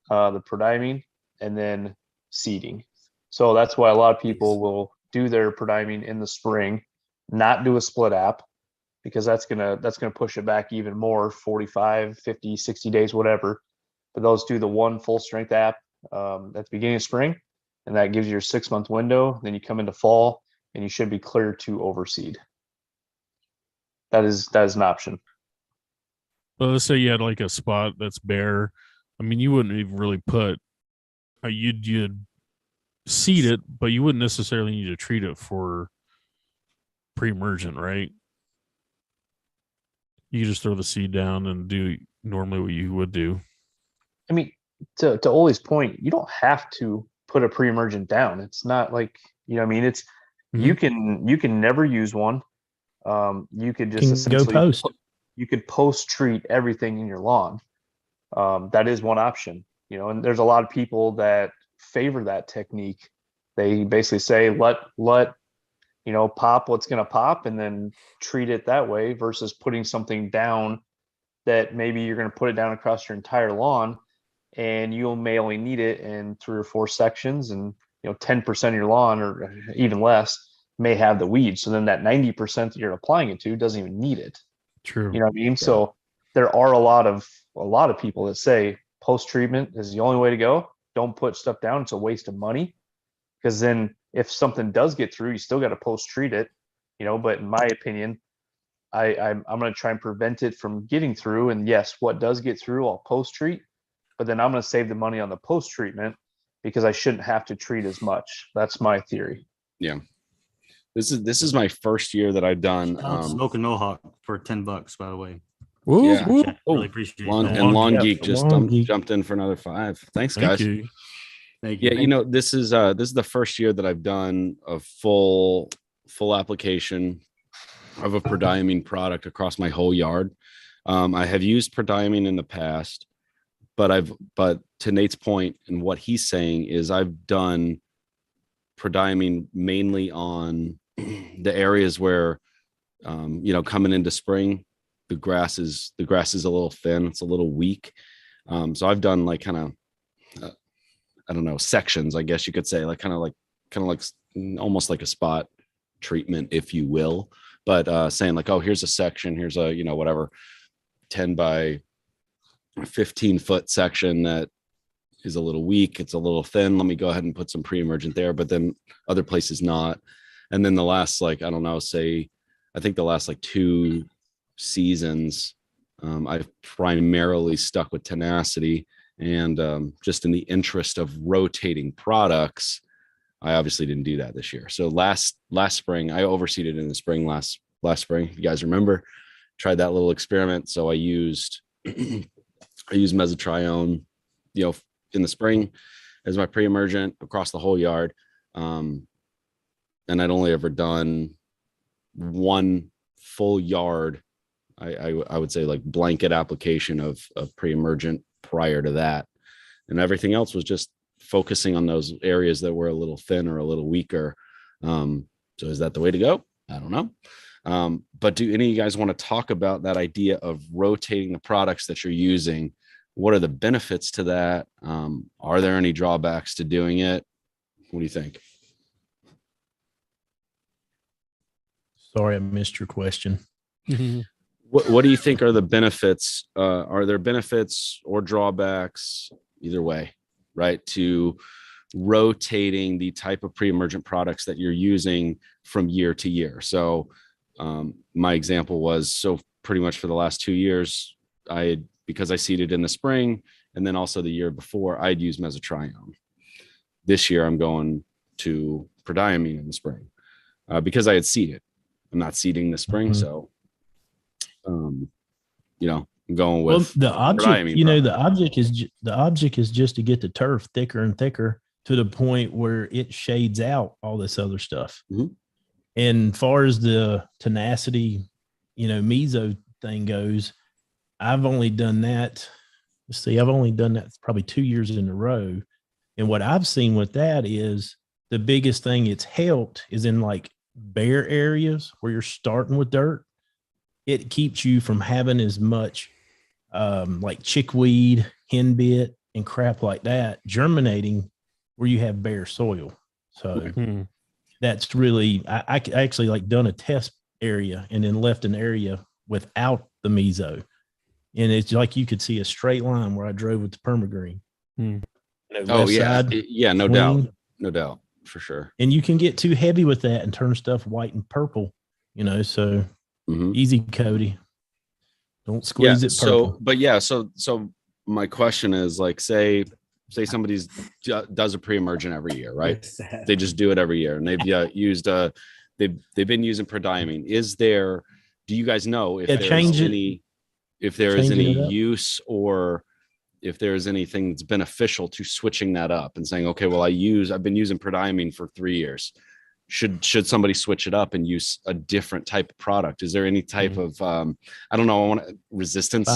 the prodiamine and then seeding. So that's why a lot of people will do their prodiamine in the spring, not do a split app, because that's gonna push it back even more, 45, 50, 60 days, whatever. But those do the one full strength app at the beginning of spring, and that gives you your 6-month window. Then you come into fall and you should be clear to overseed. That is an option. Well, let's say you had like a spot that's bare. I mean, you wouldn't even really put you'd seed it, but you wouldn't necessarily need to treat it for pre-emergent, right? You just throw the seed down and do normally what you would do. I mean, to Ole's point, you don't have to put a pre-emergent down. It's not like, you know what I mean? It's you can never use one. You could just essentially go post. You could post treat everything in your lawn. That is one option, you know, and there's a lot of people that favor that technique. They basically say let you know, pop what's going to pop and then treat it that way, versus putting something down that maybe you're going to put it down across your entire lawn and you may only need it in 3 or 4 sections, and you know 10% of your lawn or even less may have the weeds. So then that 90% that you're applying it to doesn't even need it. True. You know what I mean? Yeah. So there are a lot of people that say post treatment is the only way to go. Don't put stuff down. It's a waste of money, because then if something does get through, you still got to post treat it, you know. But in my opinion, I'm going to try and prevent it from getting through. And yes, what does get through, I'll post treat, but then I'm going to save the money on the post treatment because I shouldn't have to treat as much. That's my theory. Yeah. This is my first year that I've done Smoke and Mohawk for $10, by the way. Woo, Yeah. woo. Really appreciate Lawn, that. and Lawn Geek. Geek just Lawn Geek. jumped in for another 5. Thanks, Thank guys. you. Thank you. Yeah, you know, this is the first year that I've done a full application of a prodiamine product across my whole yard. I have used prodiamine in the past, but to Nate's point and what he's saying is I've done prodiamine mainly on the areas where you know, coming into spring, the grass is a little thin, it's a little weak. So I've done like kind of I don't know, sections, I guess you could say, like kind of like almost like a spot treatment, if you will, but saying like, oh, here's a section, here's a, you know, whatever 10 by 15 foot section that is a little weak, it's a little thin, let me go ahead and put some pre-emergent there, but then other places not. And then the last, like, I don't know, say I think the last like 2 seasons, I've primarily stuck with tenacity. And just in the interest of rotating products, I obviously didn't do that this year. So last spring, I overseeded in the spring last spring. If you guys remember, tried that little experiment. So I used mesotrione, you know, in the spring as my pre-emergent across the whole yard. And I'd only ever done 1 full yard. I would say like blanket application of pre-emergent prior to that, and everything else was just focusing on those areas that were a little thin or a little weaker. So is that the way to go? I don't know. But do any of you guys want to talk about that idea of rotating the products that you're using? What are the benefits to that? Are there any drawbacks to doing it? What do you think? Sorry, I missed your question. What do you think are the benefits? Are there benefits or drawbacks, either way, right, to rotating the type of pre-emergent products that you're using from year to year? So my example was, so pretty much for the last 2 years, because I seeded in the spring, and then also the year before, I'd use mesotrione. This year, I'm going to prodiamine in the spring because I had seeded. I'm not seeding this spring, so you know, I'm going with the object. You know, the object is just to get the turf thicker and thicker to the point where it shades out all this other stuff. Mm-hmm. And far as the tenacity, you know, meso thing goes, I've only done that. I've only done that probably 2 years in a row. And what I've seen with that is the biggest thing it's helped is in like bare areas where you're starting with dirt. it keeps you from having as much like chickweed, henbit, and crap like that germinating where you have bare soil. So that's really, I actually like done a test area and then left an area without the meso. And it's like you could see a straight line where I drove with the permagreen. Oh yeah, yeah, no doubt, for sure. And you can get too heavy with that and turn stuff white and purple, so easy, Cody. Don't squeeze it purple. So my question is, like, say somebody's does a pre-emergent every year, right? They just do it every year, and they've used they've been using prodiamine. Do you guys know if there is any use, or if there's anything that's beneficial to switching that up and saying, okay, well, I've been using prodiamine for 3 years. Should somebody switch it up and use a different type of product? Is there any type of I don't know, resistance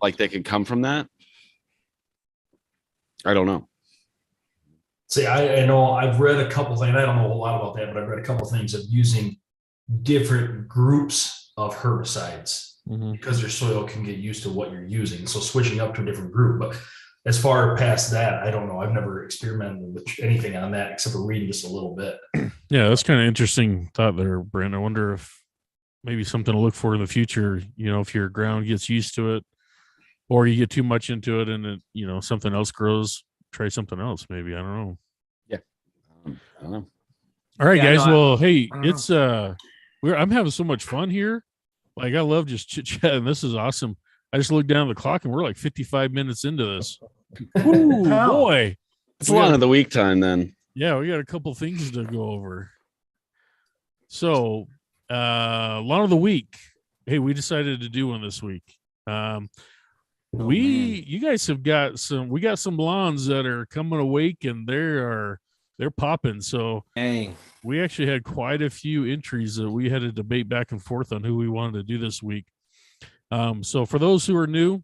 like that could come from that? I don't know. See, I know I've read a couple things. I don't know a lot about that, but I've read a couple things of using different groups of herbicides because your soil can get used to what you're using. So switching up to a different group. But as far past that, I don't know. I've never experimented with anything on that except for reading just a little bit. Yeah, that's kind of interesting thought there, Brent. I wonder if maybe something to look for in the future, if your ground gets used to it or you get too much into it and it, something else grows, try something else. Maybe. I don't know. Yeah. I don't know. All right, guys. Well, hey, it's, I'm having so much fun here. Like, I love just chit chatting. This is awesome. I just looked down at the clock and we're like 55 minutes into this. Ooh, boy. It's a lot of the week time then. Yeah, we got a couple things to go over. So, lawn of the week. Hey, we decided to do one this week. You guys have got we got some lawns that are coming awake and they're popping. So we actually had quite a few entries that we had to debate back and forth on who we wanted to do this week. So for those who are new,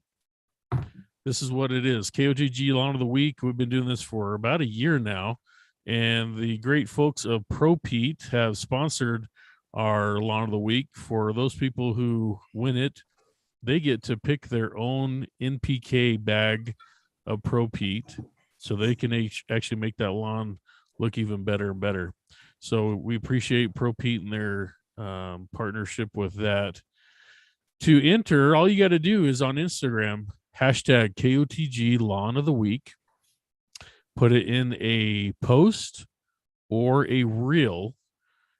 this is what it is. KOTG Lawn of the Week. We've been doing this for about a year now. And the great folks of Pro-Pete have sponsored our Lawn of the Week. For those people who win it, they get to pick their own NPK bag of Pro-Pete so they can actually make that lawn look even better and better. So we appreciate Pro-Pete and their partnership with that. To enter, all you got to do is on Instagram, hashtag KOTG Lawn of the Week. Put it in a post or a reel.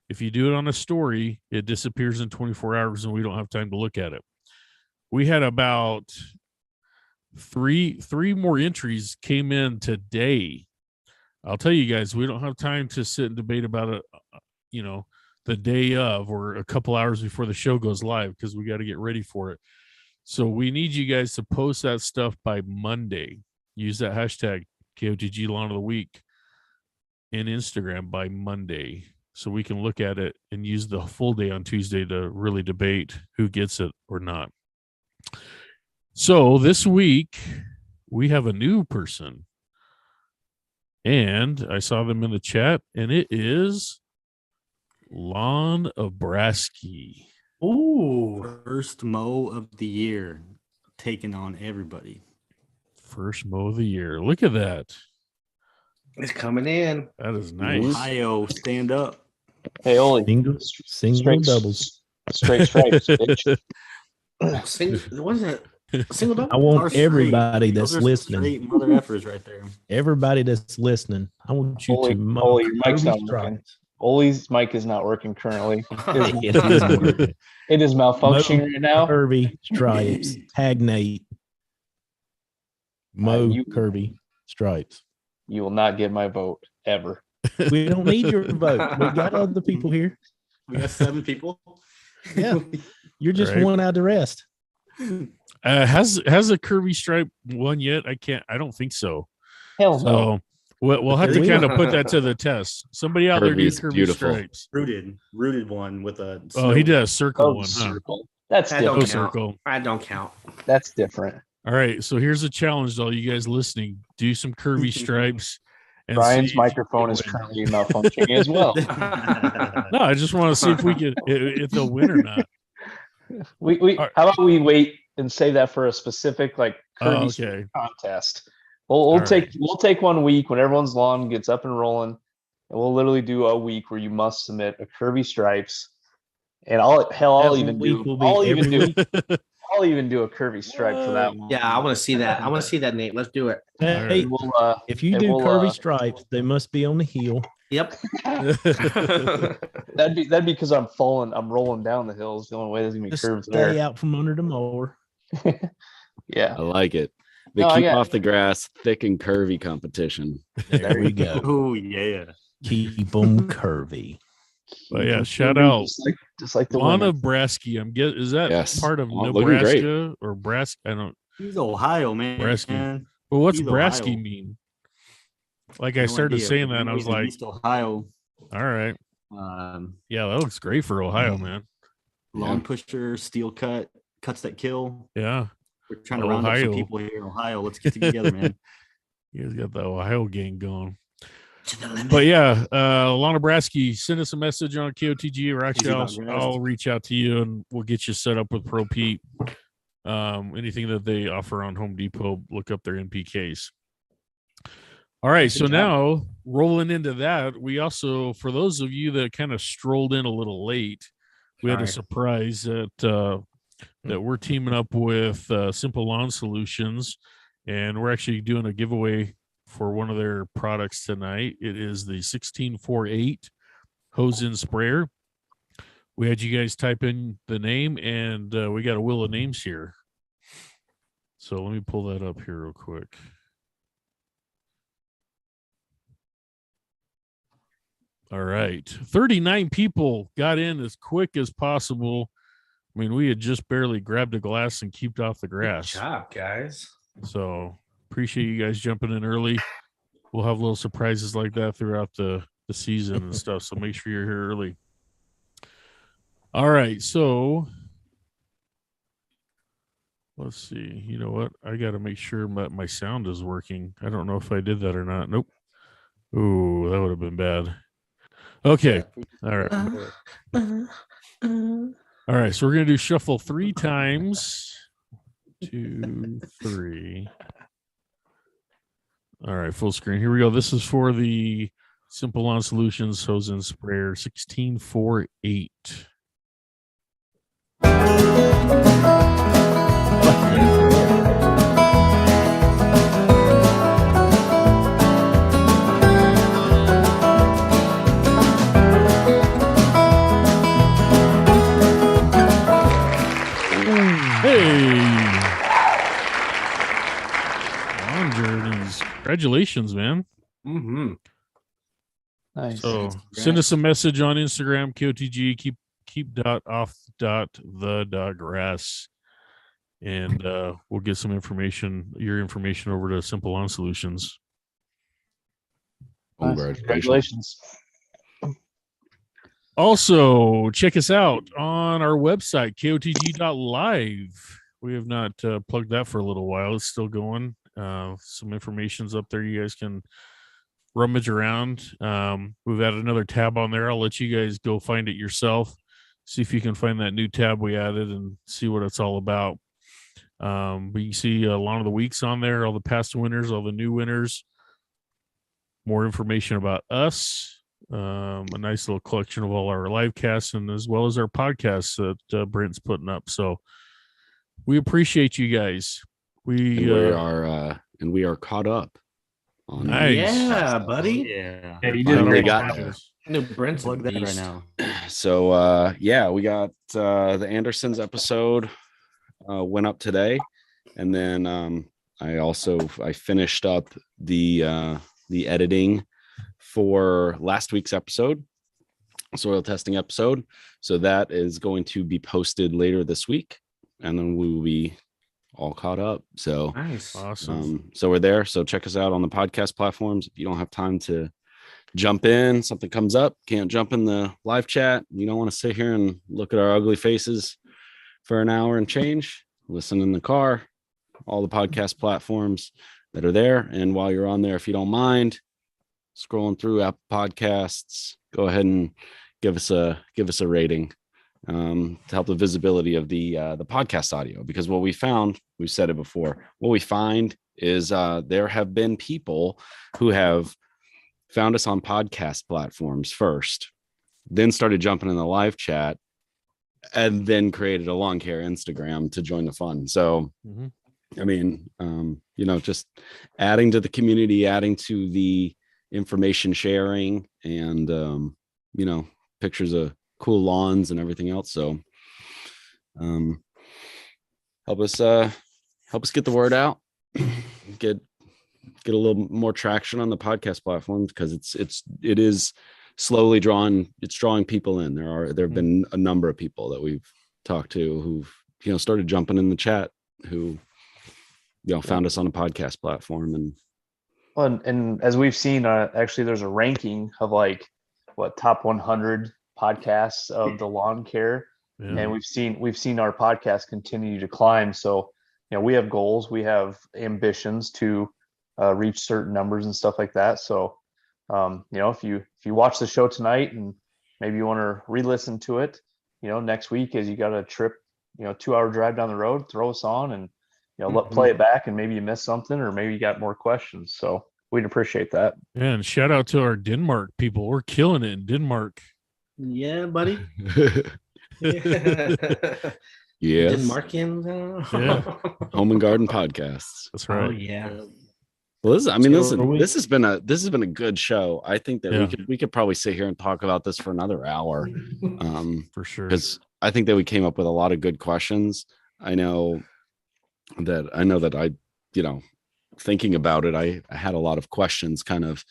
If you do it on a story, it disappears in 24 hours and we don't have time to look at it. We had about three more entries came in today. I'll tell you guys, we don't have time to sit and debate about it, the day of or a couple hours before the show goes live because we got to get ready for it. So we need you guys to post that stuff by Monday. Use that hashtag KOTG Lawn of the Week in Instagram by Monday so we can look at it and use the full day on Tuesday to really debate who gets it or not. So this week we have a new person and I saw them in the chat and it is Lawn of Brasky. Ooh, first mow of the year, taking on everybody. First mow of the year. Look at that. It's coming in. That is nice. Ohio, stand up. Hey, Olee. Single doubles. Straight stripes, bitch. Single double? I want everybody that's listening. Mother effers right there. Everybody that's listening, I want you to mow. Olee, your mic's not working. Olee's mic is not working currently. It is malfunctioning right now. Kirby stripes, Hagnate, Mow Kirby stripes. You will not get my vote ever. We don't need your vote. We got other people here. We got 7 people. Yeah, you're just one out of the rest. Has a Kirby stripe won yet? I don't think so. Hell no. So we'll have to kind of put that to the test. Somebody out Kirby's there do Kirby beautiful. stripes. Rooted one with a. Oh, he did a circle one. Circle. That's That different. don't count. Circle. I don't count. That's different. All right, so here's a challenge to all you guys listening. Do some Kirby stripes. And Brian's see microphone if is you win. currently malfunctioning as well. No, I just want to see if we can if they'll win or not. We All right. how about we wait and save that for a specific like Kirby okay. contest. All We'll right. take 1 week when everyone's lawn gets up and rolling, and we'll literally do a week where you must submit a Kirby stripes, and I'll That week will be every week. I'll even do a Kirby stripe for that one. Yeah, I want to see that. I want to see that, Nate. Let's do it. Hey, And we'll, if you and do we'll, curvy stripes, they must be on the heel. Yep. that'd be because I'm rolling down the hills. The only way there's gonna be Just curves stay there. out from under the mower. Yeah. I like it. The No, I keep got- off the grass, thick and curvy competition. There we go. Oh yeah. Keep them curvy. But yeah, shout out just like the Lana women. Brasky. Is that Yes. part of Oh, looking great. Nebraska or Brask? I don't. He's Ohio, man. Brasky. Well, what's He's Brasky Ohio. mean? Like I No started idea, saying but that, and I was he's in like, East Ohio. all right, Um, yeah, that looks great for Ohio, man. lawn Yeah. pusher, steel cuts that kill. Yeah, We're trying to round up some Ohio. people here in Ohio. Let's get together, man. you guys got the Ohio gang going. But yeah, Lana Brasky, send us a message on KOTG, or actually, Easy about grass. I'll reach out to you and we'll get you set up with Pro Pete. Anything that they offer on Home Depot, look up their NPKs. All right, so job. now rolling into that, we also, for those of you that kind of strolled in a little late, we had a Sorry. surprise that we're teaming up with Simple Lawn Solutions, and we're actually doing a giveaway for one of their products tonight. It is the 1648 hose in sprayer. We had you guys type in the name, and we got a wheel of names here. So let me pull that up here real quick. All right. 39 people got in as quick as possible. I mean, we had just barely grabbed a glass and kept off the Good grass. job, guys. So appreciate you guys jumping in early. We'll have little surprises like that throughout the season and stuff. So make sure you're here early. All right. So let's see. You know what? I got to make sure my sound is working. I don't know if I did that or not. Nope. Ooh, that would have been bad. Okay. All right. All right. So we're going to do shuffle 3 times. 2, 3. All right. Full screen. Here we go. This is for the Simple Lawn Solutions hose and sprayer 1648. Hey, Lawn Journeys. Congratulations, man. Mm-hmm. Nice. So send us a message on Instagram, KOTG, keep dot off dot the dot grass. And we'll get some information, your information over to Simple Lawn Solutions. Nice. Congratulations. Also, check us out on our website, KOTG.live. We have not plugged that for a little while. It's still going. Some information's up there. You guys can rummage around. We've added another tab on there. I'll let you guys go find it yourself. See if you can find that new tab we added and see what it's all about. But you can see a lot of the weeks on there, all the past winners, all the new winners, more information about us. A nice little collection of all our live casts and as well as our podcasts that Brent's putting up. So we appreciate you guys. We are caught up on Nice. Yeah, buddy. Yeah. Yeah, you Finally did. got there. No, Brent's Plug that right beast. now. So yeah, we got the Andersons episode went up today, and then I finished up the editing for last week's episode, soil testing episode. So that is going to be posted later this week, and then we will be all caught up. So Nice. awesome. so we're there. So check us out on the podcast platforms. If you don't have time to jump in, something comes up, can't jump in the live chat, you don't want to sit here and look at our ugly faces for an hour and change, listen in the car, all the podcast platforms that are there. And while you're on there, if you don't mind scrolling through Apple Podcasts, go ahead and give us a rating. to help the visibility of the podcast audio. Because what we found, we've said it before, what we find is there have been people who have found us on podcast platforms first, then started jumping in the live chat, and then created a lawn care Instagram to join the fun. So, I mean, just adding to the community, adding to the information sharing, and, pictures of cool lawns and everything else. So, help us get the word out, get a little more traction on the podcast platform, because it is slowly drawing people in. There have been a number of people that we've talked to who've started jumping in the chat, who found us on a podcast platform. And as we've seen, actually there's a ranking of top 100 podcasts of the lawn care, and we've seen our podcast continue to climb. So we have goals, we have ambitions to reach certain numbers and stuff like that. So if you watch the show tonight and maybe you want to re-listen to it, next week as you got a trip, 2-hour drive down the road, throw us on and play it back, and maybe you missed something, or maybe you got more questions. So we'd appreciate that. And shout out to our Denmark people. We're killing it in Denmark. Yeah, buddy. Yes. Denmarkians. Yeah. Home and Garden podcasts. That's right. Oh yeah. Well, this has been a good show. I think that we could probably sit here and talk about this for another hour. For sure. Because I think that we came up with a lot of good questions. I know that I, thinking about it, I had a lot of questions kind of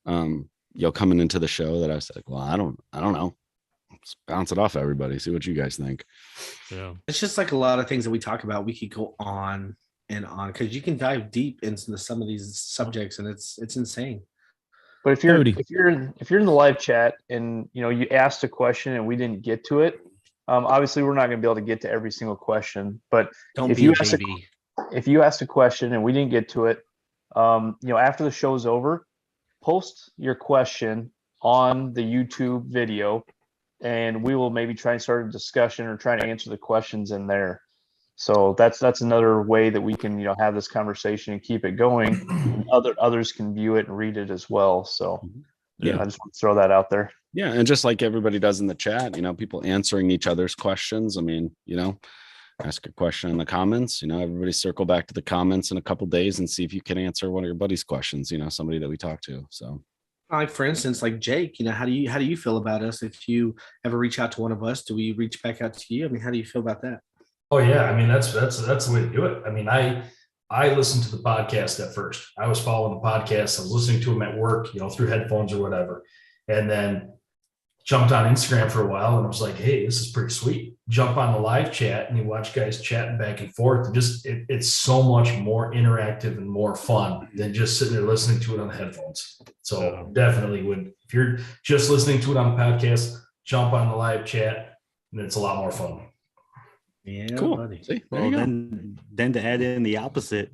coming into the show that I was like, well, I don't know. Let's bounce it off everybody. See what you guys think. Yeah. It's just like a lot of things that we talk about. We could go on and on, because you can dive deep into some of these subjects, and it's insane. But if you're in the live chat and you asked a question and we didn't get to it, obviously we're not going to be able to get to every single question. But if you asked a question and we didn't get to it, after the show's over, post your question on the YouTube video, and we will maybe try and start a discussion or try to answer the questions in there. So that's another way that we can have this conversation and keep it going. Others can view it and read it as well. So I just want to throw that out there. Yeah, and just like everybody does in the chat, people answering each other's questions. I mean, ask a question in the comments. Everybody circle back to the comments in a couple days and see if you can answer one of your buddies' questions. Somebody that we talk to. So, like for instance, like Jake, how do you feel about us? If you ever reach out to one of us, do we reach back out to you? I mean, how do you feel about that? Oh yeah, I mean that's the way to do it. I mean, I listened to the podcast at first. I was following the podcast. I was listening to them at work, through headphones or whatever, and then jumped on Instagram for a while, and I was like, hey, this is pretty sweet. Jump on the live chat and you watch guys chatting back and forth. And it's so much more interactive and more fun than just sitting there listening to it on the headphones. So definitely if you're just listening to it on the podcast, jump on the live chat, and it's a lot more fun. Yeah, cool. Buddy. See, Well, then to add in the opposite,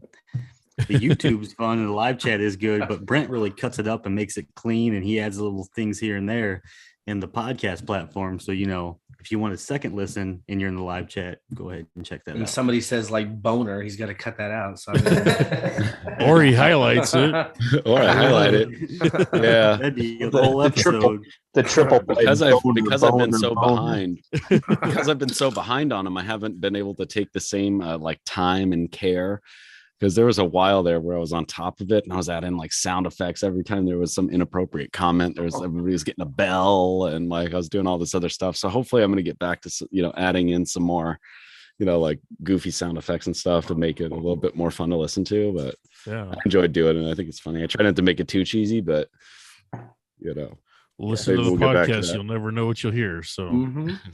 the YouTube's fun and the live chat is good, but Brent really cuts it up and makes it clean, and he adds little things here and there in the podcast platform. So, if you want a second listen and you're in the live chat, go ahead and check that out. Somebody says like boner, he's got to cut that out. So Or he highlights it. Or I highlight it. Yeah. That'd be a whole episode. The triple because I've been so behind. Because I've been so behind on them, I haven't been able to take the same time and care. Because there was a while there where I was on top of it, and I was adding sound effects every time there was some inappropriate comment. Everybody was getting a bell, and I was doing all this other stuff. So hopefully I'm going to get back to adding in some more goofy sound effects and stuff to make it a little bit more fun to listen to. But I enjoyed doing it, and I think it's funny. I try not to make it too cheesy, but listen to the podcast, you'll never know what you'll hear. So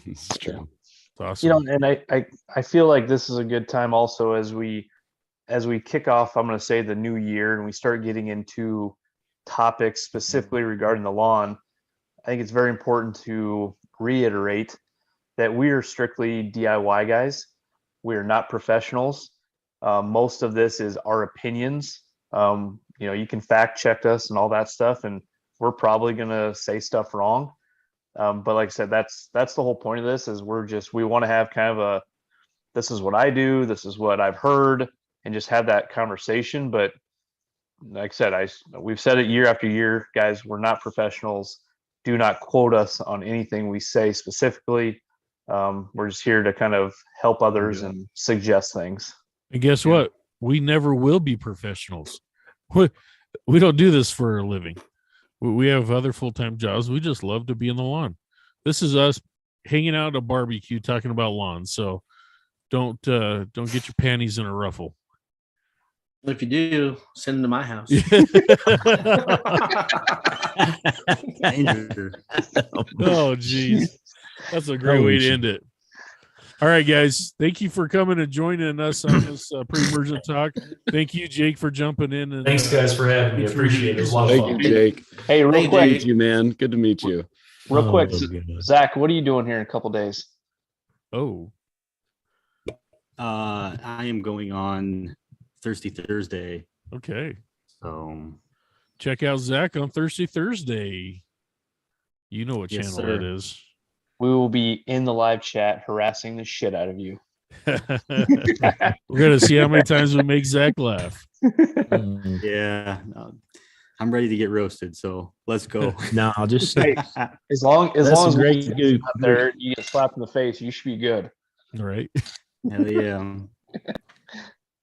It's true. It's awesome. and I feel like this is a good time also as we kick off, I'm going to say, the new year, and we start getting into topics specifically regarding the lawn. I think it's very important to reiterate that we are strictly DIY guys. We are not professionals. Most of this is our opinions. You can fact check us and all that stuff, and we're probably going to say stuff wrong. But like I said, that's the whole point of this is we want to have kind of a, this is what I do, this is what I've heard, and just have that conversation. But like I said, we've said it year after year, guys, we're not professionals. Do not quote us on anything we say specifically. We're just here to kind of help others and suggest things. And guess what? We never will be professionals. We don't do this for a living. We have other full-time jobs. We just love to be in the lawn. This is us hanging out at a barbecue talking about lawns. So don't get your panties in a ruffle. If you do, send them to my house. Oh, geez. That's a great way to end it. All right, guys. Thank you for coming and joining us on this pre-emergent talk. Thank you, Jake, for jumping in. And, Thanks, guys, for having me. Appreciate it. It was a lot of fun. Thank you, Jake. Hey, real quick, Thank you, man. Good to meet you. real quick, goodness. Zach, what are you doing here in a couple days? Oh, I am going on Thirsty Thursday. okay. So Check out Zach on Thirsty Thursday. You know what Yes, channel sir. it is. We will be in the live chat harassing the shit out of you. We're going to see how many times we make Zach laugh. Mm. yeah, I'm ready to get roasted. So let's go. No, I'll just Hey, as long That's as a great we're dude. out there, you get slapped in the face, you should be good. All right. Hell yeah.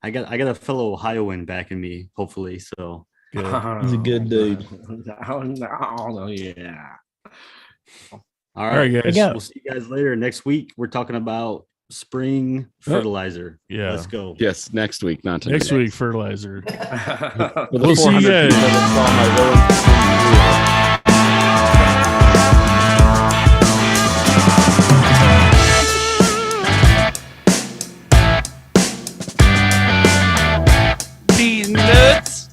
I got a fellow Ohioan backing me, hopefully. So Good. He's a good dude. Oh, yeah. all right, right, guys. Yeah. We'll see you guys later. Next week, we're talking about spring fertilizer. Yeah. Let's go. Yes, next week, not tonight. Next week, fertilizer. For the We'll see you 400 guys. people that saw my village. These nuts.